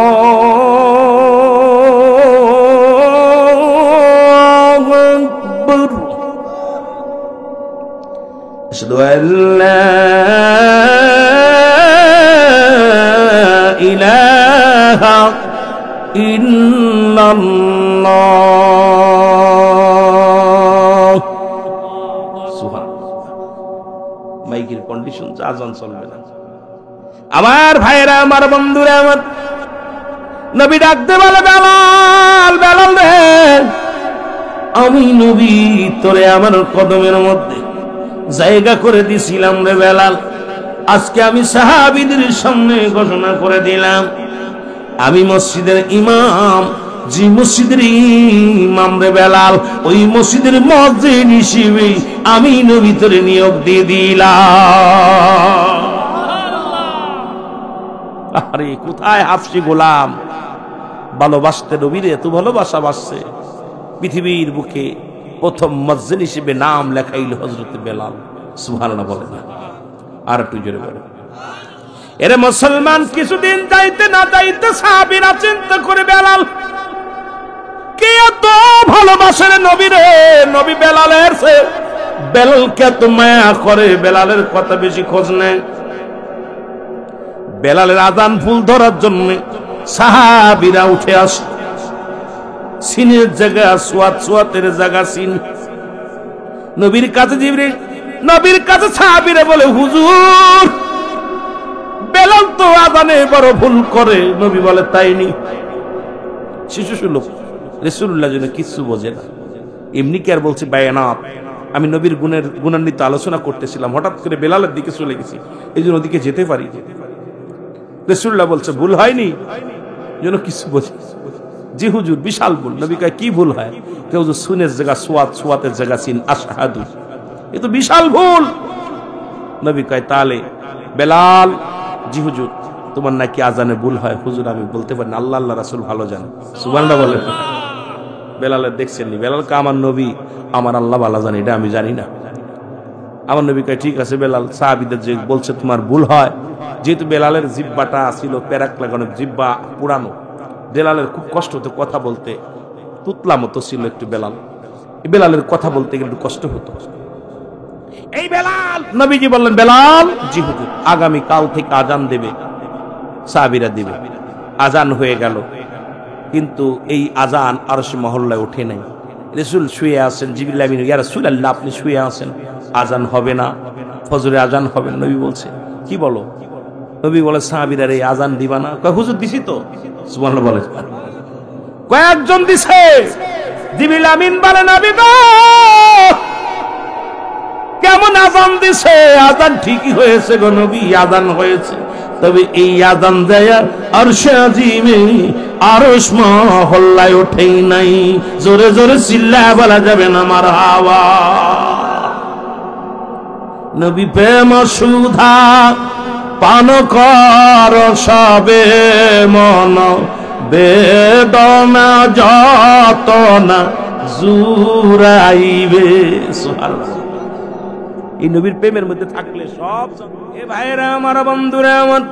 আকবার। আশহাদু আল্লা ইলাহা ইল্লাল্লাহ। সুবহানাল্লাহ। মাইকের কন্ডিশন আযান চলবে না। আমার ভাইরা, আমার বন্ধুরা, আমার নবী ডাকতে বলে, বেলাল, বেলাল রে, আমি নবী তোরে আমার কদমের মধ্যে জায়গা করে দিছিলাম রে বেলাল। আজকে আমি সাহাবীদের সামনে ঘোষণা করে দিলাম, আমি মসজিদের ইমাম, যে মসজিদের ইমাম রে বেলাল, ওই মসজিদের মুয়াজ্জিন হিসেবে আমি নবী তোরে নিয়োগ দিয়ে দিলাম। আরে কোথায় হাবশী গোলাম ভালোবাসতে নবীরে, এত ভালোবাসা বাসছে। পৃথিবীর বুকে প্রথম মুয়াজ্জিন হিসেবে নাম লেখাইল হযরত বেলাল। সুবহানাল্লাহ বলেন, আর একটু জোরে বলেন। এরে মুসলমান, কিছুদিন যাইতে না যাইতে সাহাবীরা চিন্তা করে বেলাল কে এত ভালোবাসেন নবীরে, নবী বেলালের চেয়ে বেলালকে এত মায়া করে, বেলালের কথা বেশি খোঁজ নেয়। বেলালের আযান ফুল ধরার জন্য সাহাবীরা উঠে আসে। সিনের জায়গা সোয়াত, সোয়াতের জায়গা সিন। নবীর কাছে জিবরিল, নবীর কাছে সাহাবীরা বলে, হুজুর বেলাল তো আযানে বড় ভুল করে। নবী বলে, তাই নি? শিশু সুলভ রাসূলুল্লাহ যেন কিছু বোঝে না। এমনি কি আর বলছে বায়ানাত, আমি নবীর গুণান্বিত আলোচনা করতেছিলাম, হঠাৎ করে বেলালের দিকে চলে গেছি, এই জন্য ওদিকে যেতে পারি। রাসূলুল্লাহ বলছে, ভুল হয়নি? যেন কিছু বোঝে। জি হুজুর, বিশাল ভুল। নবী কয়, কি ভুল হয়? কেউ যে সুনের জায়গা সোয়াত, সোয়াতের জায়গা সিন, আশহাদু, এ তো বিশাল ভুল। নবী কয়, তাহলে বেলাল? জি হুজুর, তোমার নাকি আজানে ভুল হয়? হুজুর আমি বলতে পারি না, আল্লাহ আল্লাহ রাসূল ভালো জানে। সুবহানাল্লাহ বলেন। বেলালের দেখছেন নি? বেলালকে আমার নবী, আমার আল্লাহ ভালো জানে, এটা আমি জানি না। আমার নবী কয়, ঠিক আছে বেলাল, সাহাবীদের যে বলছে তোমার ভুল হয়, যেহেতু বেলালের জিহ্বাটা ছিল পেরাক লাগানো, জিহ্বা পুরানো, বেলালের খুব কষ্ট হতো কথা বলতে, তুতলা মতো ছিল একটু বেলাল, বেলালের কথা বলতে গেলে একটু কষ্ট হতো। এই বেলাল, নবীজি বললেন, বেলাল? জি হুজুর, আগামী কাল থেকে আজান দেবে, সাহাবীরা দিবে। আজান হয়ে গেল, কিন্তু এই আজান আরশ মহল্লায় ওঠে নাই। রাসূল শুয়ে আছেন, জিবরিল আমিন, ইয়া রাসূলুল্লাহ আপনি শুয়ে আছেন, আজান হবে না, ফজরে আজান হবে না। নবী বলছে, কি বলো? নবী বলে, সাহাবীরা এই আজান দিবা না? কয়, হুজুর দিছি তো। সুবহানাল্লাহ বলে। কয়েকজন দিছে। জিবরিল আমিন বলে, নবী গো কেমন আজান দিছে? আজান ঠিকই হয়েছে গো নবী, আজান হয়েছে, তবে এই আজান দেয় আরশে আজিমে, আরশ মহল্লায় ওঠেই নাই। জোরে জোরে চিল্লায় বলা যাবে না মারহাবা। নবী প্রেম সুধা পান কর সবে মন, বেদনা যত না জুরাইবে। সুবহানাল্লাহ। এই নবীর প্রেমের মধ্যে থাকলে সব। এ ভাইরা আমার, বন্ধুরা আমার,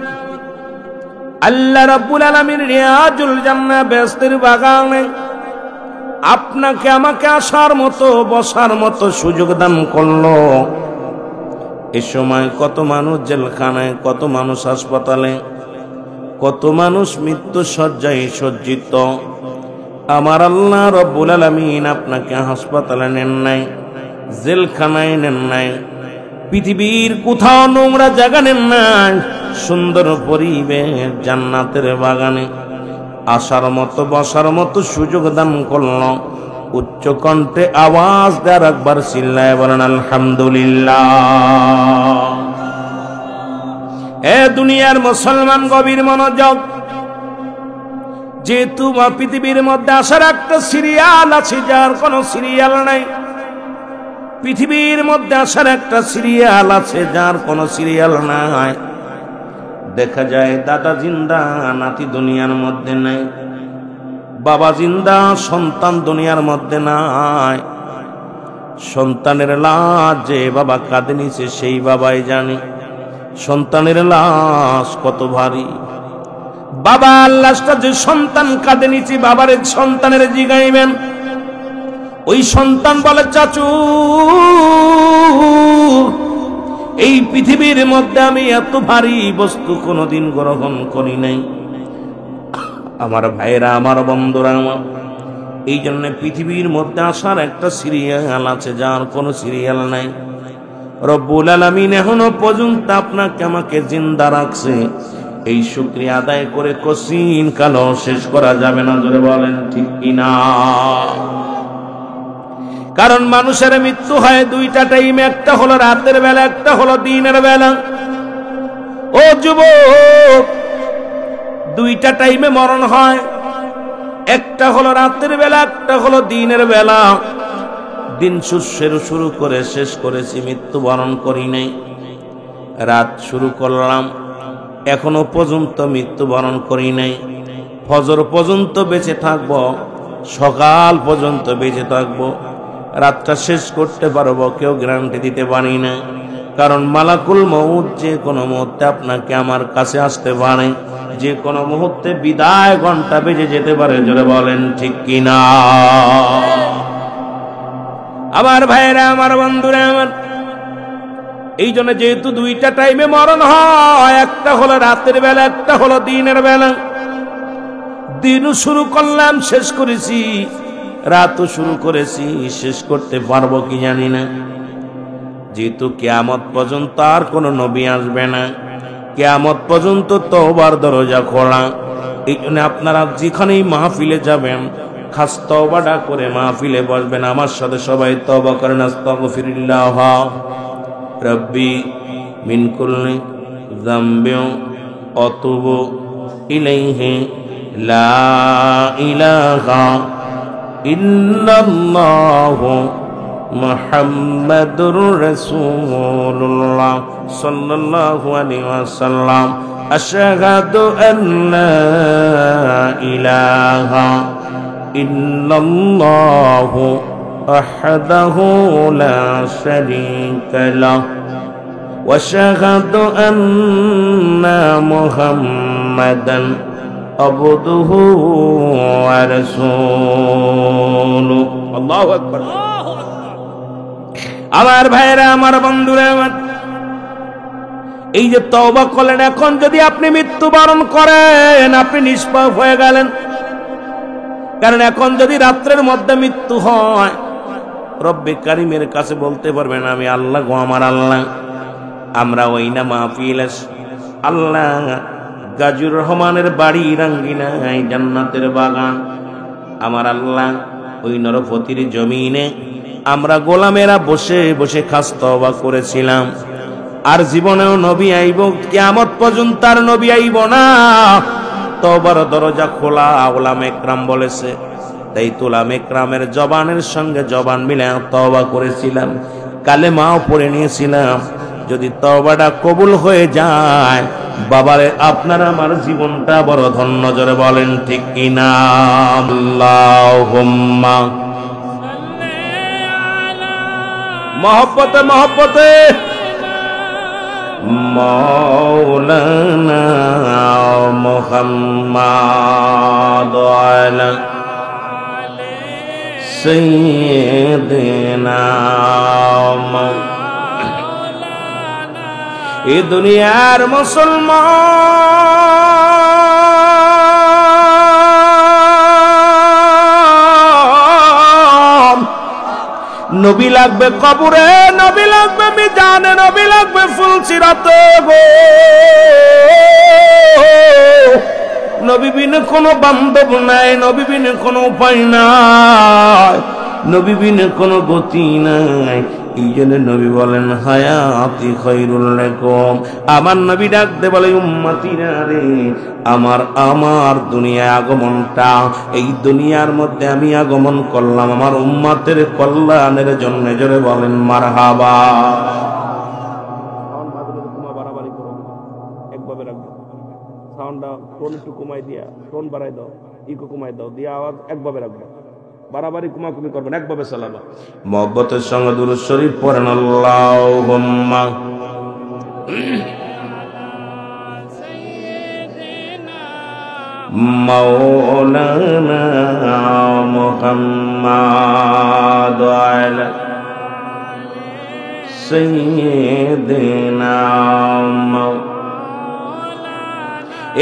আল্লাহ রাব্বুল আলামিন রিয়াজুল জান্নাহ বেহেশতের বাগানে আপনাকে আমাকে আসার মতো, বসার মতো সুযোগ দান করলো। এ সময় কত মানুষ জেলখানায়, কত মানুষ হাসপাতালে, কত মানুষ মৃত্যু শয্যায় সজ্জিত। আমার আল্লাহ রাব্বুল আলামিন আপনাকে হাসপাতালে নেন নাই, জেলখানায় নেন নাই, পৃথিবীর কোথাও নোংরা জায়গা নেন নাই, সুন্দর পরিবেশ জান্নাতের বাগানে আসার মতো, বসার মতো সুযোগ দান করল। উচ্চ কণ্ঠে আওয়াজ দেওয়ার একবার চিল্লায় বলেন আলহামদুলিল্লাহ। এ দুনিয়ার মুসলমান, গভীর মনোযোগ। যেহেতু পৃথিবীর মধ্যে আসার একটা সিরিয়াল আছে, যার কোনো সিরিয়াল নাই। পৃথিবীর মধ্যে আসার একটা সিরিয়াল আছে, যার কোনো সিরিয়াল নাই। দেখা যায় দাদা জিন্দা, নাতি দুনিয়ার মধ্যে নাই। বাবা জিন্দা, সন্তান দুনিয়ার মধ্যে নাই। সন্তানের লাশ যে বাবা কাঁদে নিছে, সেই বাবাই জানে সন্তানের লাশ কত ভারী। বাবা লাশটা যে সন্তান কাঁদে নিছে, বাবার সন্তানের জিগাইবেন। ওই সন্তান বলে, চাচু এই পৃথিবীর মধ্যে আমি এত ভারী বস্তু কোনোদিন গ্রহণ করি নাই। আমার ভাইরা, আমার বন্ধুরা আমার, এই জন্য পৃথিবীর মধ্যে আসার একটা সিরিয়াল আছে, যার কোনো সিরিয়াল নাই। রব্বুল আলামিন এখনো পর্যন্ত আপনাকে আমাকে জিন্দা রাখছে, এই শুকরিয়া আদায় করে কসিন কালো শেষ করা যাবে না। জোরে বলেন ঠিক কিনা? কারণ মানুষের মৃত্যু হয় দুইটা টাইমে, একটা হলো রাতের বেলা, একটা হলো দিনের বেলা। ও যুবক, দুইটা টাইমে মরণ হয়, একটা হলো রাতের বেলা, একটা হলো দিনের বেলা। দিন শুরু করে শেষ করেছি, মৃত্যুবরণ করি নাই। রাত শুরু করলাম, এখনো পর্যন্ত মৃত্যুবরণ করি নাই। ফজর পর্যন্ত বেঁচে থাকব, সকাল পর্যন্ত বেঁচে থাকব, রাতটা শেষ করতে পারবো কেউ গ্যারান্টি দিতে পারি না। কারণ মালাকুল মউত যে কোনো মুহূর্তে আপনাকে আমার কাছে আসতে পারে, যে কোনো মুহূর্তে বিদায় ঘন্টা বেজে যেতে পারে। জোরে বলেন ঠিক কিনা? আমার ভাইরা, আমার বন্ধুরা, আমার এই জন্য যেহেতু দুইটা টাইমে মরণ হয়, একটা হলো রাতের বেলা, একটা হলো দিনের বেলা। দিনও শুরু করলাম, শেষ করেছি, রাতও শুরু করেছি, শেষ করতে পারবো কি জানি না। যেহেতু কিয়ামত পর্যন্ত আর কোনো নবী আসবে না, কিয়ামত পর্যন্ত তওবার দরজা খোলা। এই জন্য আপনারা যেখানেই মাহফিলে যাবেন, খাস তওবাটা করে মাহফিলে বসবেন। আমার সাথে সবাই তওবা করেন। আস্তাগফিরুল্লাহ রব্বি মিন কুল্লি যামবিন আতুবু ইলাইহি লা ইলাহা ইল্লাল্লাহু মুহাম্মাদুর রাসূলুল্লাহ সাল্লাল্লাহু আলাইহি ওয়াসাল্লাম। আশহাদু আল্লা ইলাহা ইল্লাল্লাহু ওয়াহদাহু লা শারীকা লাহু ওয়া আশহাদু আন্না মুহাম্মাদান আবদুহু ওয়া রাসূলুহু। আল্লাহু আকবার। আমার ভাইরা, আমার বন্ধুরা, আমার এই যে তওবা করলেন, এখন যদি আপনি মৃত্যুবরণ করেন, আপনি নিষ্পাপ হয়ে গেলেন। কারণ এখন যদি রাত্রের মধ্যে মৃত্যু হয়, রব্বে কারিমের কাছে বলতে পারবেন, আমি আল্লাহ গো, আমার আল্লাহ, আমরা ওই না মাহফিল আল্লাহ গাজীর রহমানের বাড়ি রাঙ্গিনায় জান্নাতের বাগান, আমার আল্লাহ ওই নরপতির জমিনে আমরা গোলামেরা বসে বসে খাস তওবা করেছিলাম। আর জীবনেও নবী আইব, কিয়ামত পর্যন্ত আর নবী আইব না। তওবার দরজা খোলা, উলামা ইকরাম বলেছে। তাই উলামা ইকরামের জবানের সঙ্গে জবান মিলে তওবা করেছিলাম, কালেমাও পড়ে নিয়েছিলাম। যদি তওবাটা কবুল হয়ে যায়, বাবারে আপনার আমার জীবনটা বড় ধন্য। জোরে বলেন ঠিক কিনা? আল্লাহুম্মা মহব্বতে মহব্বতে মাওলানা মুহাম্মাদ আলা সাইয়্যিদিনা। এ দুনিয়ার মুসলমান, নবী লাগবে কবরে, নবী লাগবে মিজানে, নবী লাগবে ফুলসিরাতে গো। নবী বিনে কোনো বান্ধব নাই, নবী বিনে কোনো উপায় নাই, নবী বিনে কোনো গতি নাই। এই জন্য নবী বলেন, হায়াতি খায়রুল লাকুম। আমার নবী ডাকতে বলে, উম্মতিরা রে, আমার দুনিয়ায় আগমনটা, এই দুনিয়ার মধ্যে আমি আগমন করলাম আমার উম্মতের কল্যাণের জন্য। জোরে বলেন মারহাবা। বাড়াবাড়ি করো, একভাবে রাখবে সাউন্ডটা, টোন একটু কমাই দিয়া, টোন বাড়াই দাও, ইকো কমাই দাও, দিয়ে আওয়াজ একভাবে রাখবে, বাড়াবাড়ি কুমাকুমি করবেন, একভাবে চালাবা। মহব্বতের সঙ্গে দুরূদ শরীফ পড়েন। আল্লাহুম্মা মাওলানা মুহাম্মাদ আলা সাইয়্যিদিনা।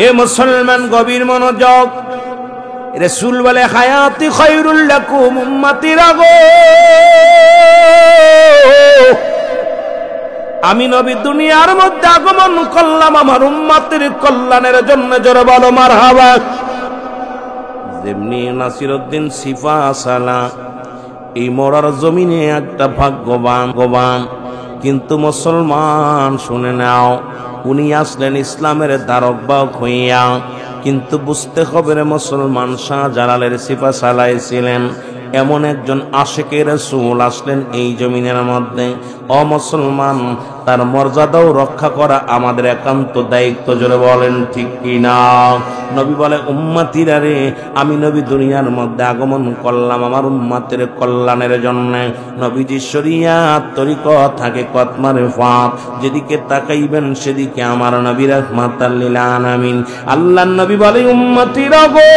এ মুসলমান, গভীর মনোযোগ। রাসূল বলে, হায়াতি খায়রুল লাকুম, উম্মতিরা গো, আমি নবী দুনিয়ার মধ্যে আগমন করলাম আমার উম্মতের কল্যাণের জন্য। জোরে বলো মারহাবা। যেমনি নাসিরউদ্দিন সিফা সালা এই মরার জমিনে একটা ভাগ্যবান, কিন্তু মুসলমান শুনে নাও, উনি আসলেন ইসলামের ধারক বাহক হইয়া। কিন্তু বুঝতে হবে রে মুসলমান, শাহজালালের সিফা সালাই ছিলেন, এমন একজন আশিকে রাসূল আসলেন এই জমিনের মধ্যে। ও মুসলমান, তার মর্যাদাও রক্ষা করা আমাদের একান্ত দায়িত্ব। জোরে বলেন ঠিক কিনা? নবী বলে, উম্মতিরা রে, আমি নবী দুনিয়ার মধ্যে আগমন করলাম আমার উম্মতের কল্যাণের জন্য। নবীজি শরিয়াত তরিকত থাকে কতমারে ফাত, যেদিকে তাকাইবেন সেদিকে আমার নবী রাহমাতাল লিল আলামিন। আল্লাহর নবী বলে, উম্মতিরা গো,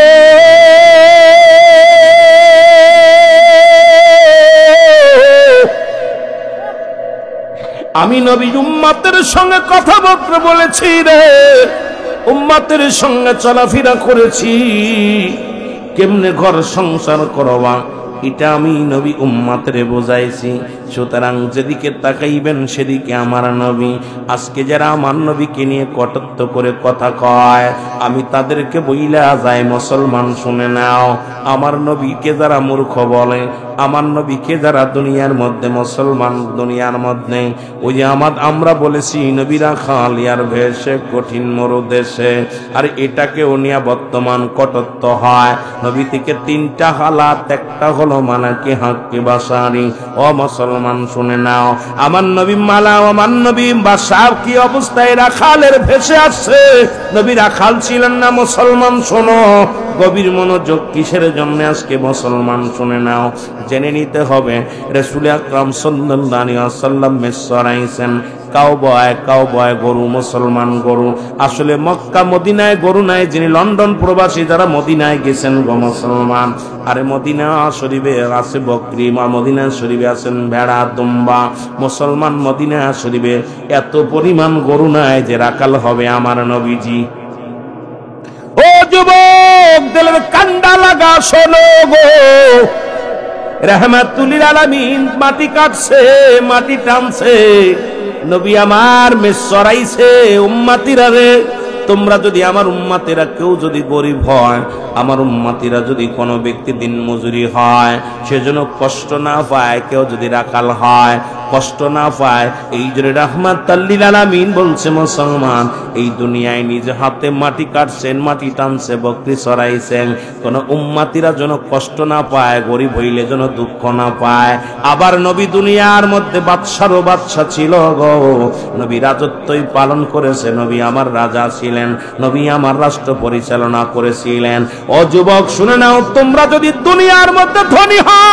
আমি নবী উম্মতের সঙ্গে কথাবার্তা বলেছি রে, উম্মতের সঙ্গে চলাফেরা করেছি, কেমনে ঘর সংসার করবা এটা আমি নবী উম্মতরে বোঝাইছি। সুতরাং যেদিকে তাকাইবেন সেদিকে আমার নবী। আজকে যারা আমার নবীকে নিয়ে কটাক্ষ করে কথা কয়, আমি তাদেরকে বইলা যাই, মুসলমান শুনে নাও, আমার নবীকে যারা মূর্খ বলে, আমার নবীকে যারা দুনিয়ার মধ্যে মুসলমান দুনিয়ার মধ্যে ওই যে আমরা বলেছি নবীরা খালিয়ার ভেসে কঠিন মরুদেশে, আর এটাকেও নিয়ে বর্তমান কটত্ব হয়। নবী থেকে তিনটা হালাত, একটা হলো মানাকে হাক্কি বাসারি। ও মুসলমান শুনে নাও, আমার নবী মালা, আমার নবী বাসার কি অবস্থায় রাখালের ভেসে আসছে। নবী রাখাল ছিলেন না মুসলমান। শোনো, গভীর মনোযোগ কিসের জন্য আজকে মুসলমান শুনে নাও, জেনে নিতে হবে। রাসূল আকরাম সাল্লাল্লাহু আলাইহি ওয়াসাল্লাম মিসর আইছেন, কাউবয় গরু, মুসলমান গরু। আসলে মক্কা মদিনায় গরু নাই, যিনি লন্ডন প্রবাসী যারা মদিনায় গেছেন গো মুসলমান, আরে মদিনা শরীফে আছে বকরি, মদিনা শরীফে আছেন ভেড়া দুম্বা। মুসলমান মদিনা শরীফে এত পরিমাণ গরু নাই যে রাখাল হবে আমার নবীজি। ও যুবক, দিলের কান্ডা লাগা শোনো গো, রাহমাতুল লিল আলামিন মাটি কাটছে, মাটি টানছে, নবী আমার মিসর আইছে। উম্মতিরা রে, তোমরা যদি আমার উম্মতেরা কেউ যদি গরিব হয়, আমার উম্মতিরা যদি কোনো ব্যক্তি দিন মজুরি হয়, সেজন্য কষ্ট না পায়, কেউ যদি রাখাল হয় কষ্ট না পায়, এই জন্য রাহমাতাল লিল আলামিন বলছে মুসলমান এই দুনিয়ায় নিজ হাতে মাটি কাটছেন, মাটি টানছে, বকরি চড়াইছেন, কোন উম্মতিরা যেন কষ্ট না পায়, গরিব হইলে যেন দুঃখ না পায়। আবার নবী দুনিয়ার মধ্যে বাদশারও বাদশা ছিল গো, নবী রাজত্বই পালন করেছে, নবী আমার রাজা ছিলেন, নবী আমার রাষ্ট্র পরিচালনা করেছিলেন। ও যুবক শুনে নাও, তোমরা যদি দুনিয়ার মধ্যে ধনী হও,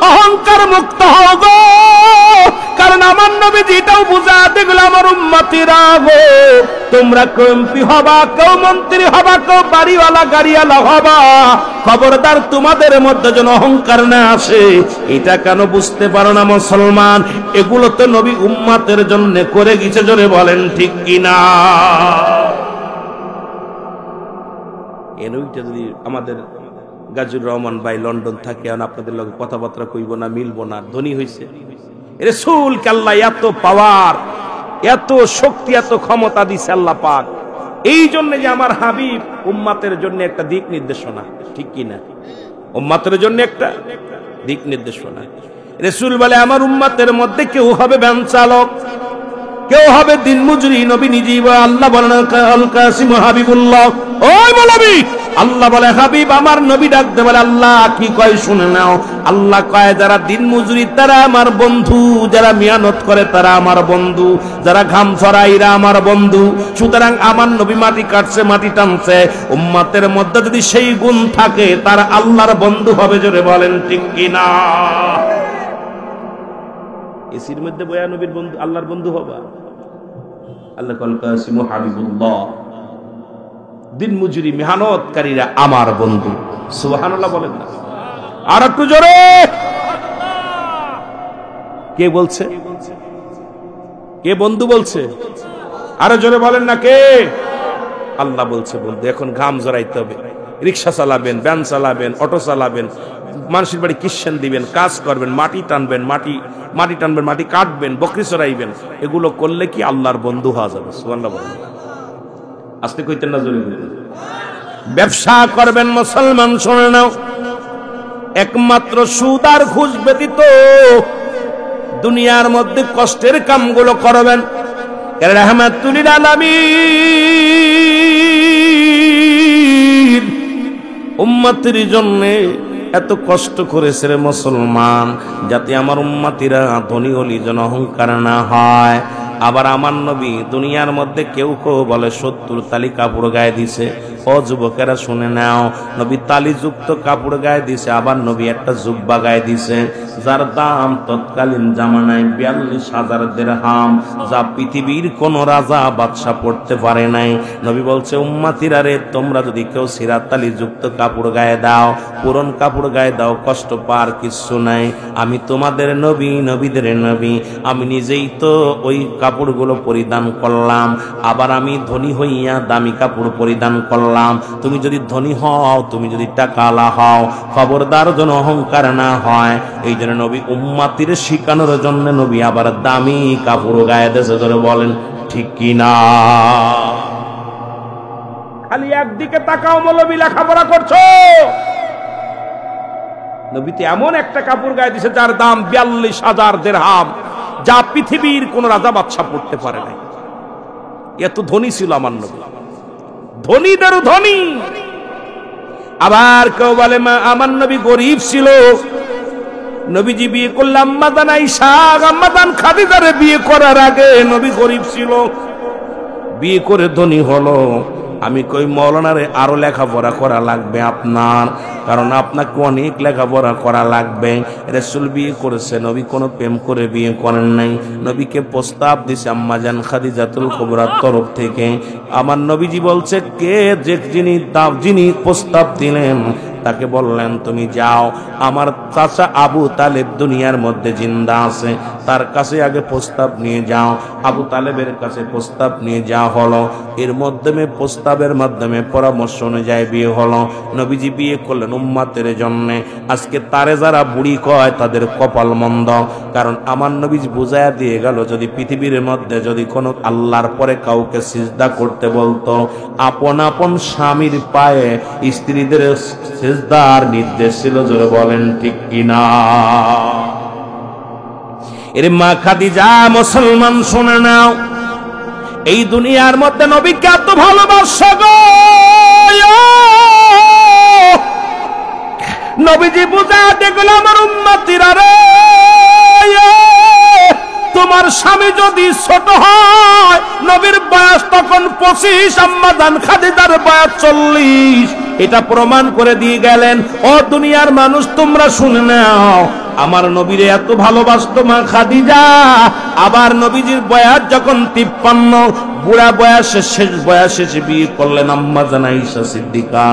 অহংকার মুক্ত হও গো, কারণ আমার নবী যেটাও বুঝা দেখলো আমার উম্মতিরা গো, তোমরা কেউ এমপি হবা, কেউ মন্ত্রী হবা, কেউ বাড়িওয়ালা গাড়িওয়ালা হবা, খবরদার তোমাদের মধ্যে যেন অহংকার না আসে। এটা কেন বুঝতে পারো না মুসলমান? এগুলো তো নবী উম্মতের জন্য করে গেছে, জোরে বলেন ঠিক কিনা? এনইটা যদি আমাদের গাজীর রহমান ভাই লন্ডন থাকে, আপনাদের লগে কথাবার্তা কইব না, মিলব না, ধনী হইছে। রাসূলকে আল্লাহ এত পাওয়ার, এত শক্তি, এত ক্ষমতা দিছে আল্লাহ পাক, এই জন্য যে আমার হাবিব উম্মতের জন্য একটা দিক নির্দেশনা, ঠিক কিনা? উম্মতের জন্য একটা দিক নির্দেশনা। রাসূল বলে আমার উম্মতের মধ্যে কেউ হবে ভ্যান চালক, কেউ হবে দিন মজুরি। নবী নিজেই আল্লাহ বলেন আল কাসিম হাবিবুল্লাহ, ওই মৌলবী আল্লাহ বলে হাবিব আমার, নবী ডাকতে বলে আল্লাহ কি কয় শুনে নাও। আল্লাহ কয় যারা দিন মজুরি তারা আমার বন্ধু, যারা মেহনত করে তারা আমার বন্ধু, যারা ঘাম ছড়ায় এরা আমার বন্ধু। সুতরাং আমার নবী মাটি কাটছে, মাটি টানছে, উম্মতের মধ্যে যদি সেই গুণ থাকে তারা আল্লাহর বন্ধু হবে, জোরে বলেন ঠিক কিনা? এসির মধ্যে বয়া নবীর বন্ধু, আল্লাহর বন্ধু হবা। আল্লাহ কল কাসিম হাবিবুল্লাহ, দিন মজুরি মেহনতকারীরা আমার বন্ধু। সুবহানাল্লাহ বলেন না? আর একটু জোরে। কে বলছে? কে বন্ধু বলছে? আরো জোরে বলেন না কে? আল্লাহ বলছে বন্ধু। এখন ঘাম জড়াইতে হবে, রিক্সা চালাবেন, ভ্যান চালাবেন, অটো চালাবেন, মানুষের বাড়ি কিচ্ছেন দিবেন, কাজ করবেন, মাটি টানবেন, মাটি টানবেন, মাটি কাটবেন, বকরি চড়াইবেন, এগুলো করলে কি আল্লাহর বন্ধু হওয়া যাবে? সুবহানাল্লাহ বলেন। আস্তে কইতেন না, জোরে কইতেন। ব্যবসা করবেন মুসলমান শুনে নাও, একমাত্র সুদ আর ঘুষ ব্যতীত দুনিয়ার মধ্যে কষ্টের কামগুলো করবেন। রাহমাতুল লিল আলামিন উম্মতের জন্য এত কষ্ট করেছে রে মুসলমান, যাতে আমার উম্মতিরা ধনী হলি যেন অহংকার না হয়। আবার আমার নবী দুনিয়ার মধ্যে কেউ কেউ বলে 70 তালি কাপড় গায়ে দিছে। ও যুবকেরা শুনে নাও, নবী তালিযুক্ত কাপড় গায়ে দিছে, আবার নবী একটা জুব্বা গায়ে দিছে যার দাম তৎকালীন জামানায় 42,000 দিরহাম, যা পৃথিবীর কোন রাজা বাদশা পড়তে পারে নাই। নবী বলছে উম্মতিরা রে, তোমরা যদি কেউ সিরাত তালিযুক্ত কাপড় গায়ে দাও, পুরন কাপড় গায়ে দাও, কষ্ট পার কিছু নাই। আমি তোমাদের নবী, নবীদের নবী, আমি নিজেই তো ওই কাপড়গুলো পরিধান করলাম, আবার আমি ধনী হইয়া দামি কাপড় পরিধান করলাম। তুমি যদি ধনী হও, তুমি যদি টাকাওয়ালা হও, খবরদার যেন অহংকার না হয়। এই জন্য নবী উম্মতির শিখানোর জন্য নবী আবার দামি কাপড় গায়ে দেশে ধরে বলেন ঠিক কিনা? খালি একদিকে তাকাও, মৌলবী লেখাপড়া করছো। নবীতে এমন একটা কাপড় গায়ে দিছে যার দাম 42,000 দিরহাম, যা পৃথিবীর কোন রাজা বাদশা পড়তে পারে নাই। এত ধনী ছিল আমার নবী, ধনীদেরও ধনী। আবার কেউ বলে আমার নবী গরিব ছিল। নবীজি বিয়ে করলে আম্মাদান আয়েশা, আম্মাদান খাদিজারে বিয়ে করার আগে নবী গরিব ছিল, বিয়ে করে ধনী হলো। আমি কই মৌলানারে আরো লেখাপড়া করা লাগবে আপনার, কারণ আপনাকে অনেক লেখাপড়া করা লাগবে। রাসূল বিয়ে করেছে, নবী কোনো প্রেম করে বিয়ে করেন নাই। নবীকে প্রস্তাব দিছে আম্মাজান খাদিজাতুল কুবরার তরফ থেকে। আমার নবীজি বলছে কে যিনি প্রস্তাব দিলেন তাকে বললেন তুমি যাও, আমার চাচা আবু তালেব দুনিয়ার মধ্যে জিন্দা আছে, তার কাছে আগে প্রস্তাব নিয়ে যাও। আবু তালেবের কাছে প্রস্তাব নিয়ে যাওয়া হলো। এর মাধ্যমে প্রস্তাবের মাধ্যমে পরামর্শ অনুযায়ী বিয়ে হলো। নবীজি বিয়ে করলেন উম্মতের জন্য। আজকে তারে যারা বুড়ি কয় তাদের কপাল মন্দ, কারণ আমার নবীজি বুঝাইয়া দিয়ে গেল যদি পৃথিবীর মধ্যে যদি কোনো আল্লাহর পরে কাউকে সিজদা করতে বলতো, আপন আপন স্বামীর পায়ে স্ত্রীদের সিজদার নির্দেশ ছিল। জোরে বলেন ঠিক কিনা? এর মা খাদিজা মুসলমান শুনে নাও, এই দুনিয়ার মধ্যে নবীকে এত ভালোবাসা গো, নবীজি বুঝা দেখলো আমার উম্মতিরা রে, তোমার স্বামী যদি ছোট হয়, নবীর বয়স তখন 25, আম্মাজান খাদিজার বয়স 40, এটা প্রমাণ করে দিয়ে গেলেন। ও দুনিয়ার মানুষ তোমরা শুনে নাও, আমার নবীরে এত ভালোবাসতো মা খাদিজা। আবার নবীজির বয়স যখন 53, বুড়া বয়সে শেষ বয়সে বিয়ে করলেন আম্মাজান আয়েশা সিদ্দিকা,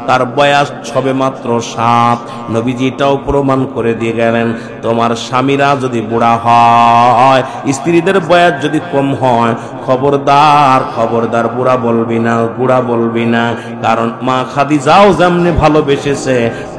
তার বয়স সবে মাত্র 7। নবীজি এটাও প্রমাণ করে দিয়ে গেলেন তোমার স্বামীরা যদি বুড়া হয়, স্ত্রীদের বয়স যদি কম হয়, খবরদার খবরদার বুড়া বলবি না, বুড়া বলবি না। কারণ মা খাদিজাও যেমনি ভালোবেসেছে,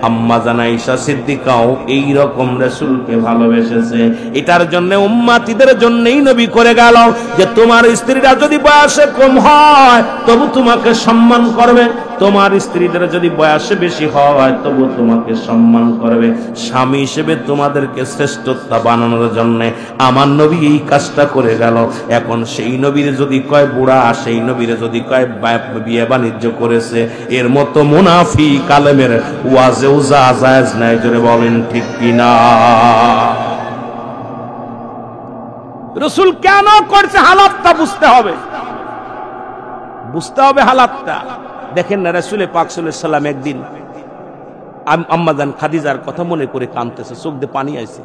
আম্মাজান আয়েশা সিদ্দিকাও এইরকম রাসূলকে ভালোবেসেছে। এটার জন্য উম্মতিদের জন্যই নবী করে গেল যে তোমার স্ত্রীরা যদি বয়সে কম হয় তবু তোমাকে সম্মান করবে, তোমার স্ত্রীদের যদি বয়সে বেশি হয় তবু তোমাকে সম্মান করবে। স্বামী হিসেবে তোমাদেরকে শ্রেষ্ঠত্ব বানানোর জন্য আমার নবী এই কাজটা করে গেল। এখন সেই নবীর যদি কয় বুড়া, সেই নবীর যদি কয় বিয়ে বাণিজ্য করেছে, এর মতো মুনাফিক আলেমের ওয়াজেও জায়েজ নাই। জোরে বলেন ঠিক কিনা? রাসূল কেন করছে হালাতটা বুঝতে হবে, বুঝতে হবে হালাতটা। দেখেন না রাসূল পাক সাল্লাল্লাহু আলাইহি সাল্লাম একদিন আম্মাজান খাদিজার কথা মনে করে কাঁদতেছে, চোখ দিয়ে পানি আইছে।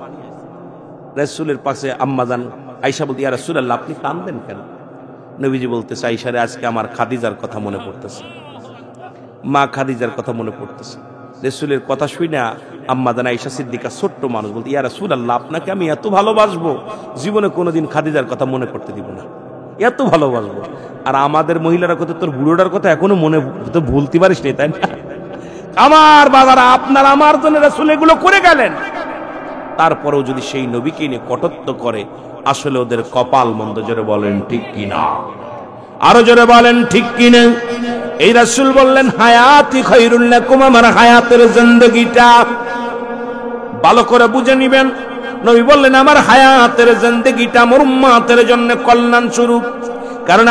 রাসূলের পাশে আম্মাজান আয়েশা বলতে, ইয়া রাসূলুল্লাহ আপনি কাঁদবেন কেন? নবীজি বলতেছে, আয়েশারে আজকে আমার খাদিজার কথা মনে পড়তেছে, মা খাদিজার কথা মনে পড়তেছে। রাসূলের কথা শুনে আম্মাজান আয়েশা সিদ্দিকা ছোট্ট মানুষ বলতে, ইয়া রাসূলুল্লাহ আপনাকে আমি এত ভালোবাসবো, জীবনে কোনোদিন খাদিজার কথা মনে করতে দিব না, এত ভালোবাসবো। আর আমাদের মহিলারা কথা, তোর বুড়োটার কথা এখনো মনে তো ভুলতে পারিস নি, তাই না? আমার বাবারা আপনার আমার জন্য রাসূল এগুলো করে গেলেন, তারপরেও যদি সেই নবীকে নিয়ে কটূক্ত করে, আসলে ওদের কপাল মন্দ। জোরে বলেন ঠিক কিনা? আরো জোরে বলেন ঠিক কিনা? এই রাসূল বললেন হায়াতি খায়রুল লাকুম, আমার হায়াতের জিন্দেগিটা ভালো করে বুঝে নিবেন। নবী বললেন আমার হায়াতের জিন্দেগিটা আমার উম্মতের জন্য কল্যাণ স্বরূপ। কারণ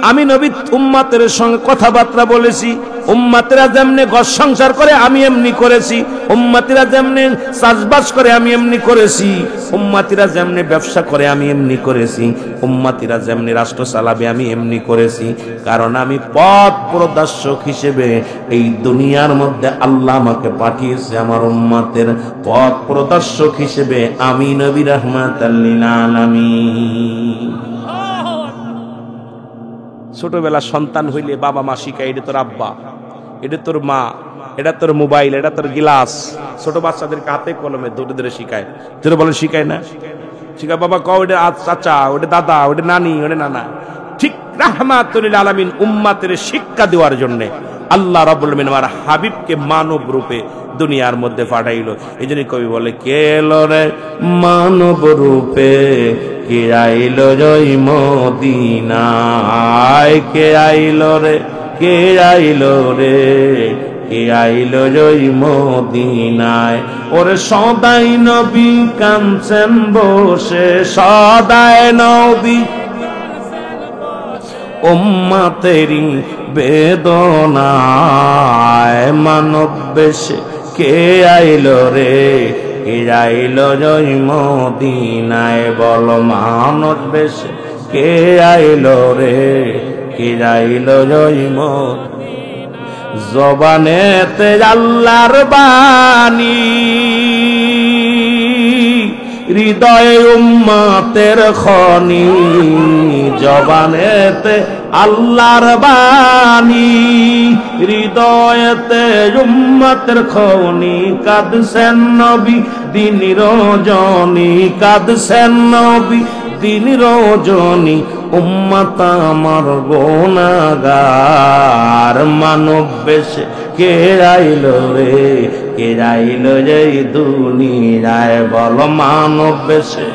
আমি নবী উম্মতের সঙ্গে কথাবার্তা বলেছি, উম্মতেরা যেমনে ঘর সংসার করে আমি এমনি করেছি, উম্মতেরা যেমনে চাষবাস করে আমি এমনি করেছি, উম্মতেরা যেমনে ব্যবসা করে আমি এমনি করেছি, উম্মতেরা যেমনি রাষ্ট্র চালাবে আমি এমনি করেছি। কারণ আমি পথ প্রদর্শক হিসেবে এই দুনিয়ার মধ্যে আল্লাহ আমাকে পাঠিয়েছে আমার উম্মতের পথ প্রদর্শক হিসেবে। আমি নবী রাহমাতাল লিল আলামিন। ছোটবেলা সন্তান হইলে বাবা মা শিখায়, এটা তোর আব্বা, এটা তোর মা, এটা তোর মোবাইল, এটা তোর গিলাস। ছোট বাচ্চাদেরকে হাতে কলমে ধরে ধরে শিখায়, যেটা বলে শিখায় না, শিখায় বাবা কও ওটা চাচা, ওটা দাদা, ওটা নানি, ওটা নানা। ঠিক রাহমাতুল লিল আলামিন উম্মতের শিক্ষা দেওয়ার জন্য আল্লাহ রাব্বুল আলামিন আমার হাবিবকে মানব রূপে দুনিয়ার মধ্যে পাঠাইলো। এই জন্য কবি বলে, কে এলো রে মানব রূপে, কে আইলো জয় মদিনায়, কে আইলো রে, কে আইলো রে, কে আইলো জয় মদিনায়। ওরে সদাই নবী কাঁদছেন বসে, সদাই নবী উম্মতেরি বেদনায়। মানব বেশে কে আইলো রে, কে আইলো জয় মদিনায়। বল মানব বেশে কে আইলো রে, কে আইলো জয় মদিনায়। জবানেতে আল্লাহর বাণী, হৃদয়ে উম্মতের খনি। জবানেতে আল্লাহর বাণী, হৃদয়েতে উম্মতের খনি। কাঁদছেন নবী দিন রজনী, কাঁদছেন নবী দিন রজনী। উম্মত আমার গুনাহগার, মানব বেশে কে আইলো রে, কে আইলো যে দুনিয়ায়। বল মানব বেশে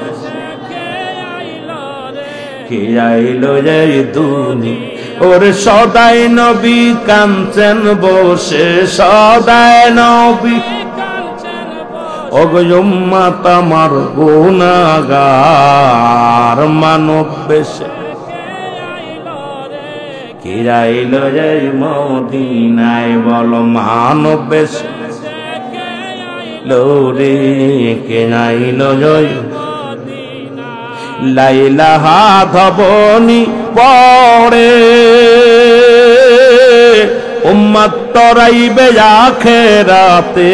কে আইলো যে দুনিয়ায়। ওরে সদাই নবী কাঁদছেন বসে, সদাই নবী ওগো উম্মত আমার গুনাহগার। মানব বেশে কে আইলো যে মদিনায়। বল মানব বেশে রে, কে আইলো জয় লাইলাহা ধবনি পড়ে। উম্মত তরাইবে আখিরাতে,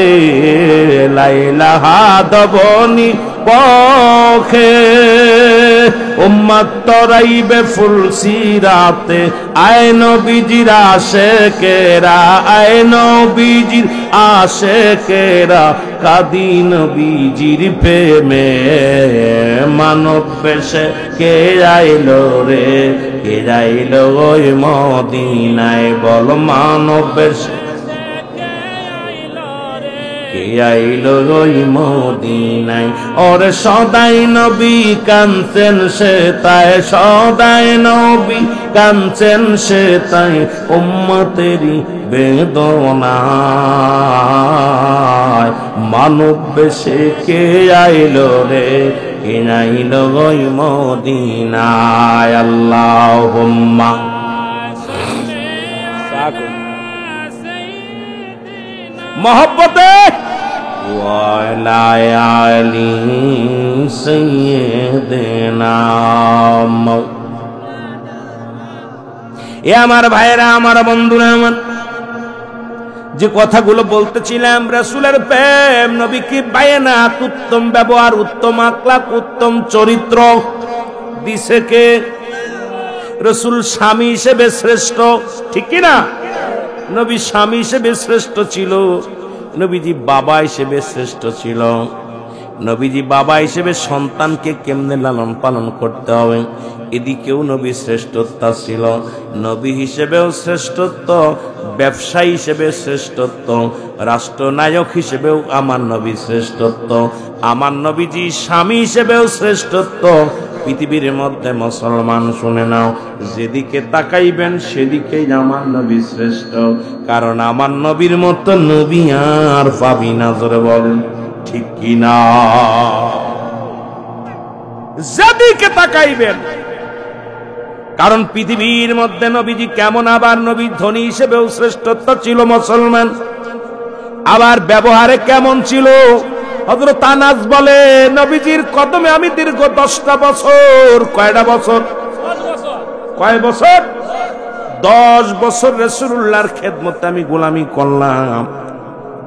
লাইলাহা ধবনি পখে। উম্মত তরাইবে ফুলসিরাতে, আয় নবীজির আশেকেরা, আয় নবীজির আশেকেরা। কাদি নবীজির প্রেমে, মানব বেশে কে আইলো রে, কে আইলো ওই মদিনায়। বল মানব বেশে কে আইলো ওই মদিনায়। ওরে সদাই নবী কাঁদছেন সে তাই, সদাই নবী কাঁদছেন সে তাই। উম্মতেরি বেদনায়। মানব বেশে কে আইলো রে, কে আইলো ওই মদিনায়। আল্লাহুম্মা মহব্বতে ওয়ালা আলি সাইয়্যিদিনা। এ আমার ভাইরা, আমার বন্ধুরা, আমার যে কথাগুলো বলতেছিলাম, রাসূলের প্রেম, নবী কি বায়ানাত, উত্তম ব্যবহার, উত্তম আখলাক, উত্তম চরিত্র দিছে কে? রাসূল স্বামী হিসেবে শ্রেষ্ঠ, ঠিক কি না? নবী স্বামী হিসেবে শ্রেষ্ঠ ছিল, নবীজি বাবা হিসেবে শ্রেষ্ঠ ছিল। নবীজি বাবা হিসেবে সন্তানকে কেমনে লালন পালন করতে হবে এদিকেও নবী শ্রেষ্ঠতা ছিল। নবী হিসেবেও শ্রেষ্ঠত্ব, ব্যবসায়ী হিসেবে শ্রেষ্ঠত্ব, রাষ্ট্রনায়ক হিসেবেও আমার নবী শ্রেষ্ঠত্ব। আমার নবীজি স্বামী হিসেবেও শ্রেষ্ঠত্ব। পৃথিবীর মধ্যে মুসলমান শুনে নাও, যেদিকে তাকাইবেন সেদিকেই আমার নবী শ্রেষ্ঠ। কারণ আমার নবীর মতো নবী আর পাবি না, জোরে বলেন ঠিক কিনা? যেদিকে তাকাইবেন, কারণ পৃথিবীর মধ্যে নবীজি কেমন, আবার নবী ধনী হিসেবেও শ্রেষ্ঠত্ব ছিল মুসলমান, আবার ব্যবহারে কেমন ছিল। হযরত আনাস বলে নবীজির কদমে আমি দীর্ঘ 10টা বছর, কয়টা বছর,
10 বছর।
কয় বছর, 10 বছর রাসূলুল্লাহর খেদমতে আমি গোলামি করলাম।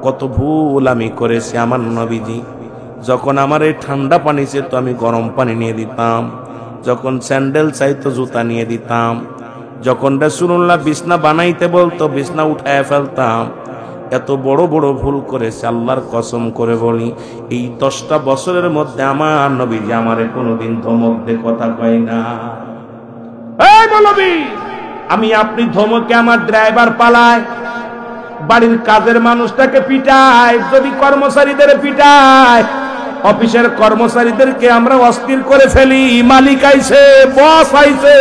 কত ভুল আমি করেছি আমার নবীজি। যখন আমার এই ঠান্ডা পানি চেয়ে তো আমি গরম পানি নিয়ে দিতাম, যখন স্যান্ডেল চাইতো জুতা নিয়ে দিতাম, যখন রাসূলুল্লাহ বিছনা বানাইতে বলতো বিছনা উঠায় ফেলতাম। এত বড় বড় ভুল করেছে, আল্লাহর কসম করে বলি এই 10টা বছরের মধ্যে আমার নবীজি আমারে কোনোদিন ধমক দিয়ে কথা কয় না। এই মৌলবী, আমি আপনি ধমকে আমার ড্রাইভার পালায়, বাড়ির কাজের মানুষটাকে পিটায়, যদি কর্মচারীদের পিটায়, অফিসের কর্মচারীদেরকে আমরা অস্থির করে ফেলি, মালিক আইছে, বস আইছে,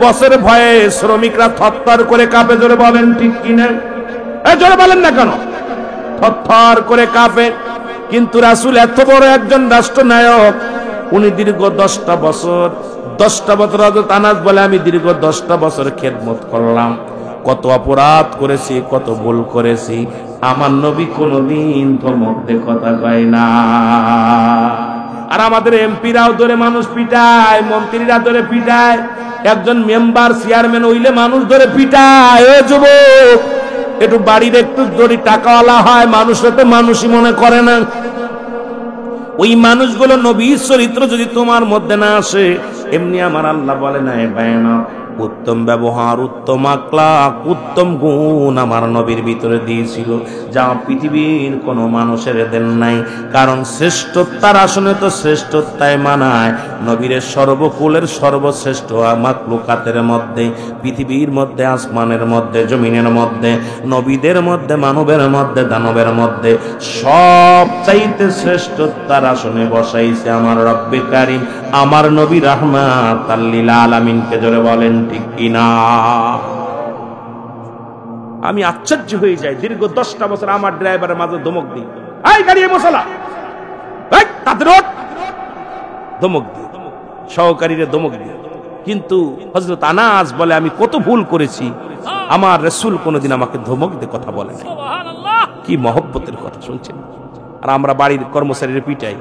বসের ভয়ে শ্রমিকরা থরথর করে কাঁপে। জোরে বলেন ঠিক কিনা? জোরে বলেন না কেন? থরথর করে কাঁপে। কিন্তু রাসূল এত বড় একজন রাষ্ট্রনায়ক, উনি দীর্ঘ 10টা বছর হযরত আনাস বলে আমি দীর্ঘ 10টা বছর খেদমত করলাম। কত অপরাধ করেছি, কত ভুল করেছি, আমার নবী কোনদিন ধমক দিয়ে কথা কয় না। আর আমাদের এমপিরাও ধরে মানুষ পিটায়, মন্ত্রীরা ধরে পিটায়, একজন মেম্বার চেয়ারম্যান হইলে মানুষ ধরে পিটায়। ও যুবক, একটু বাড়ির একটু যদি টাকাওয়ালা হয়, মানুষরা তো মানুষই মনে করে না। ওই মানুষগুলো নবীর চরিত্র যদি তোমার মধ্যে না আসে, এমনি আমার আল্লাহ বলে না এ বায়না, উত্তম ব্যবহার, উত্তম আখলাক, উত্তম গুণ আমার নবীর ভিতরে দিয়েছিল, যা পৃথিবীর কোন মানুষের দেন নাই। কারণ শ্রেষ্ঠতার আসনে তো শ্রেষ্ঠতায় মানায় নবীর সর্বকুলের সর্বশ্রেষ্ঠ মাখলুকাতের মধ্যে, পৃথিবীর মধ্যে, আসমানের মধ্যে, জমিনের মধ্যে, নবীদের মধ্যে, মানবের মধ্যে, দানবের মধ্যে সব চাইতে শ্রেষ্ঠতার আসনে বসাইছে আমার রব্বে কারীম, আমার নবী রাহমাতাল লিল আলামিনকে। জোরে বলেন ঠিক কিনা? আমি আশ্চর্য হয়ে যাই, দীর্ঘ 10টা বছর আমার ড্রাইভারের মাঝে ধমক দিই, এই গাড়ি মশলা, এই তাদের ধমক দিই, সহকারীরা ধমক দিই। কিন্তু হযরত আনাস বলে আমি কত ভুল করেছি, আমার রাসূল কোনোদিন আমাকে ধমক দিয়ে কথা বলে নাই।
সুবহানাল্লাহ।
কি মহব্বতের কথা শুনছেন। আর আমরা বাড়ির কর্মচারীরা পিটাই,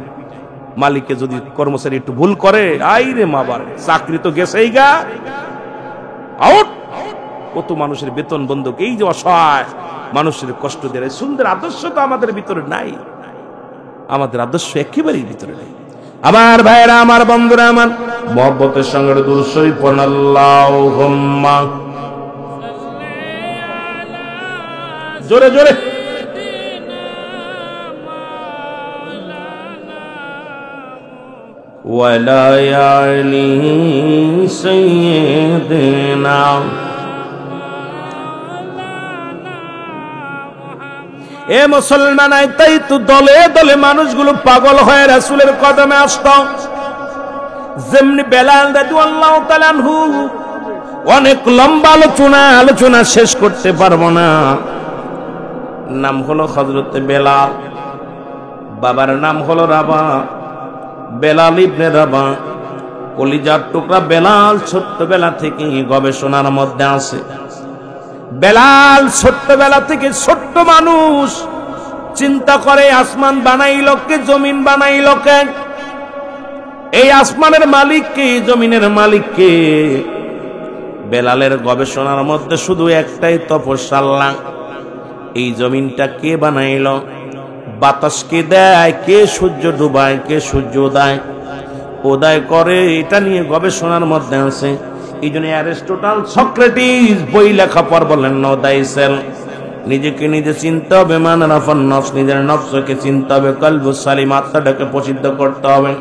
মালিককে যদি কর্মচারী একটু ভুল করে, আই রে মাবার, চাকরি তো গেছেই গা, আউট। কত মানুষের বেতন বন্ধক, এই যে অসহায় মানুষের কষ্ট দেয়। সুন্দর আদর্শ তো আমাদের ভিতরে নাই, আমাদের আদর্শ একেবারেই ভিতরে নাই। আমার ভাইরা, আমার বন্ধুরা, আমার মহব্বতের সঙ্গে দুরূদ শরীফ পড়ুন। আল্লাহুম্মা, জোরে জোরে, ওয়ালা আলি সাইয়্যিদিনা। এ মুসলমান, তাই তো দলে দলে মানুষগুলো পাগল হয়ে রাসূলের কদমে আসতো। যেমনি বেলাল রাদিয়াল্লাহু তাআলা আনহু, অনেক লম্বা আলোচনা শেষ করতে পারবো না। নাম হলো হযরত বেলাল, বাবার নাম হলো রাবা, বেলাল ইবনে রাবা, কলিজার টুকরা বেলাল ছোট্টবেলা থেকে গবেষণার মধ্যে আছে। বেলাল ছোট্টবেলা থেকে ছোট্ট মানুষ, চিন্তা করে আসমান বানাইল কে, জমিন বানাইল কে, এই আসমানের মালিক কে, জমিনের মালিক কে। বেলালের গবেষণার মধ্যে শুধু একটাই তপস্যা, আল্লাহ এই জমিনটা কে বানাইল, বাতাস কে দেয়, কে সূর্য ডুবায়, কে সূর্য উদয় করে, এটা নিয়ে গবেষণার মধ্যে আছে। এই জন্য অ্যারিস্টটল, সক্রেটিস বই লেখা পর বলেন নো দাই সেল, নিজেকে নিজে চিনতে হবে, মান রাফান নফস, নিজের নফসকে চিনতে হবে, কলবুস সালিম, আত্মাটাকে প্রসিদ্ধ করতে হবে।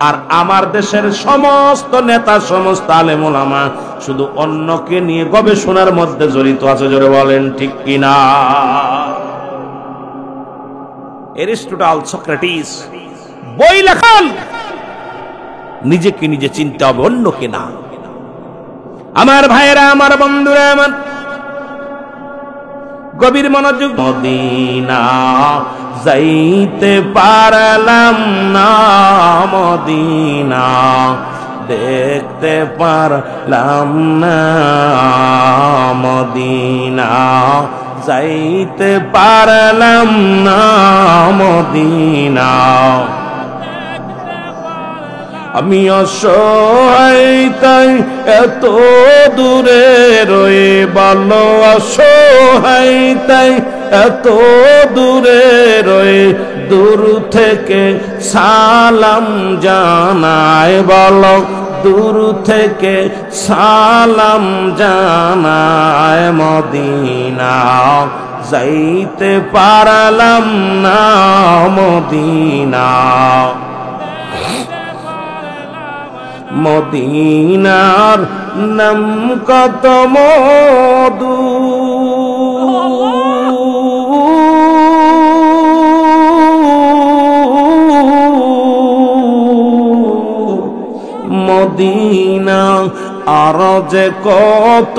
আর আমার দেশের সমস্ত নেতা, সমস্ত আলেম ওলামা শুধু অন্যকে নিয়ে গবেষণার মধ্যে জড়িত আছে। জোরে বলেন ঠিক কিনা? অ্যারিস্টটল, সক্রেটিস বই লেখান, নিজেকে নিজে চিনতে হবে, অন্যকে না। আমার ভাইয়েরা, আমার বন্ধুরা, আমার গভীর মনোযোগ। মদিনা যাইতে পারলাম না, মদিনা দেখতে পারলাম না মদিনা, যাইতে পারলাম না মদিনা। আমি অসহায় তাই এত দূরে রয়ে, ভালো অসহায় তাই এত দূরে রয়ে, দূর থেকে সালাম জানায়, বলো দূর থেকে সালাম জানায় মদিনা, যাইতে পারলাম না মদিনা। মদিনার নাম কত মধু, মদিনা আর যে কত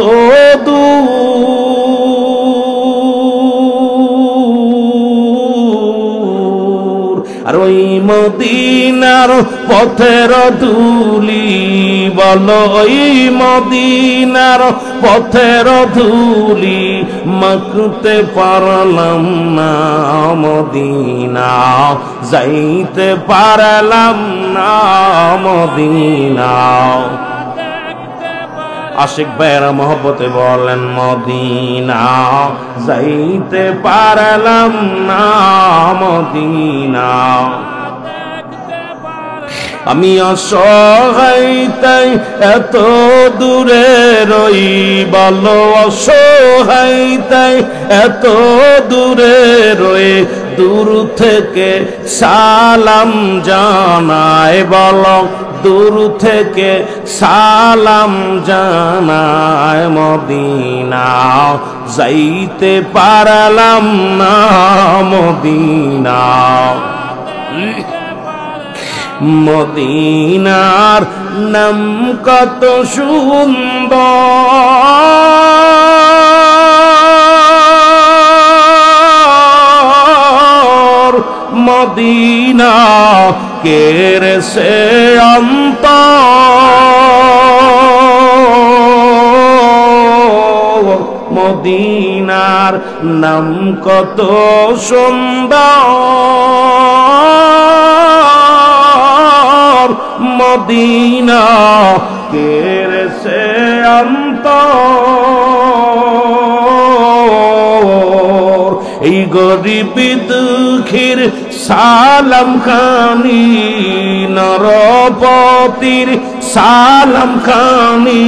দূর, আর ওই মদিনার পথের ধুলি, বলো ওই মদিনার পথের ধুলি, মাখতে পারলাম না মদিনা, যাইতে পারলাম না মদিনা। আশিক ভাইয়েরা মহব্বতে বলেন মদিনা, যাইতে পারলাম না মদিনা। আমি অসহায় তাই এত দূরে রই, বলো অসহায় তাই এত দূরে রয়ে, দূর থেকে সালাম জানায়, বলো দূর থেকে সালাম জানায় মদিনা, যাইতে পারলাম না মদিনা। মদিনার নাম কত সুন্দর, মদিনা কেরে সে অন্তর, মদিনার নাম কত সুন্দর, মদিনা কেরে সে অন্তর। এই গরিব দুঃখীর সালাম খানি, নরপতির সালাম খানি,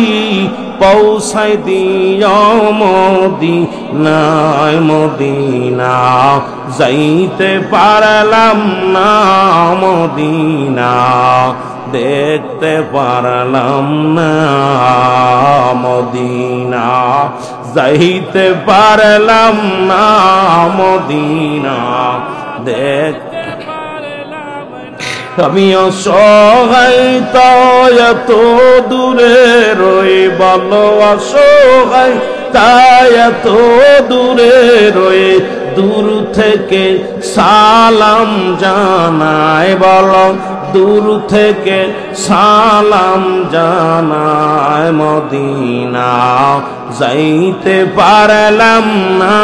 পৌঁছাই দিও মদিনায় মদিনা, যাইতে পারলাম না মদিনা, দেখতে পারলাম না মদিনা, যাইতে পারলাম না মদিনা, দেখতে আমি অসহায় তাই এত দূরে রই, ভালো অসহায় তাই এত দূরে রয়ে, দূর থেকে সালাম জানায়, বলো দূর থেকে সালাম জানায় মদিনা, যাইতে পারলাম না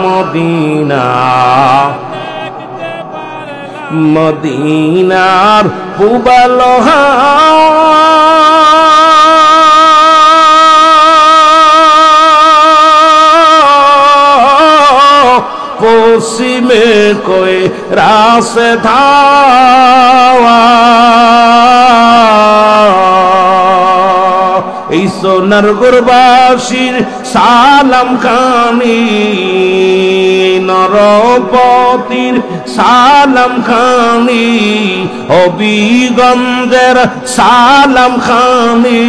মদিনা। মদিনার পূবাল পশ্চিমে কই রাসে ধাওয়া, এই সোনার গুরবাসীর সালাম খানি, নরপতির সালাম খানি, হবিগঞ্জের সালাম খানি,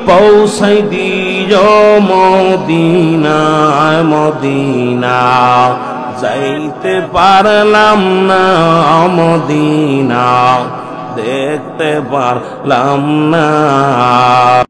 পৌঁছাই দিও মদিনায় মদিনা, যাইতে পারলাম না মদিনা, দেখতে পারলাম না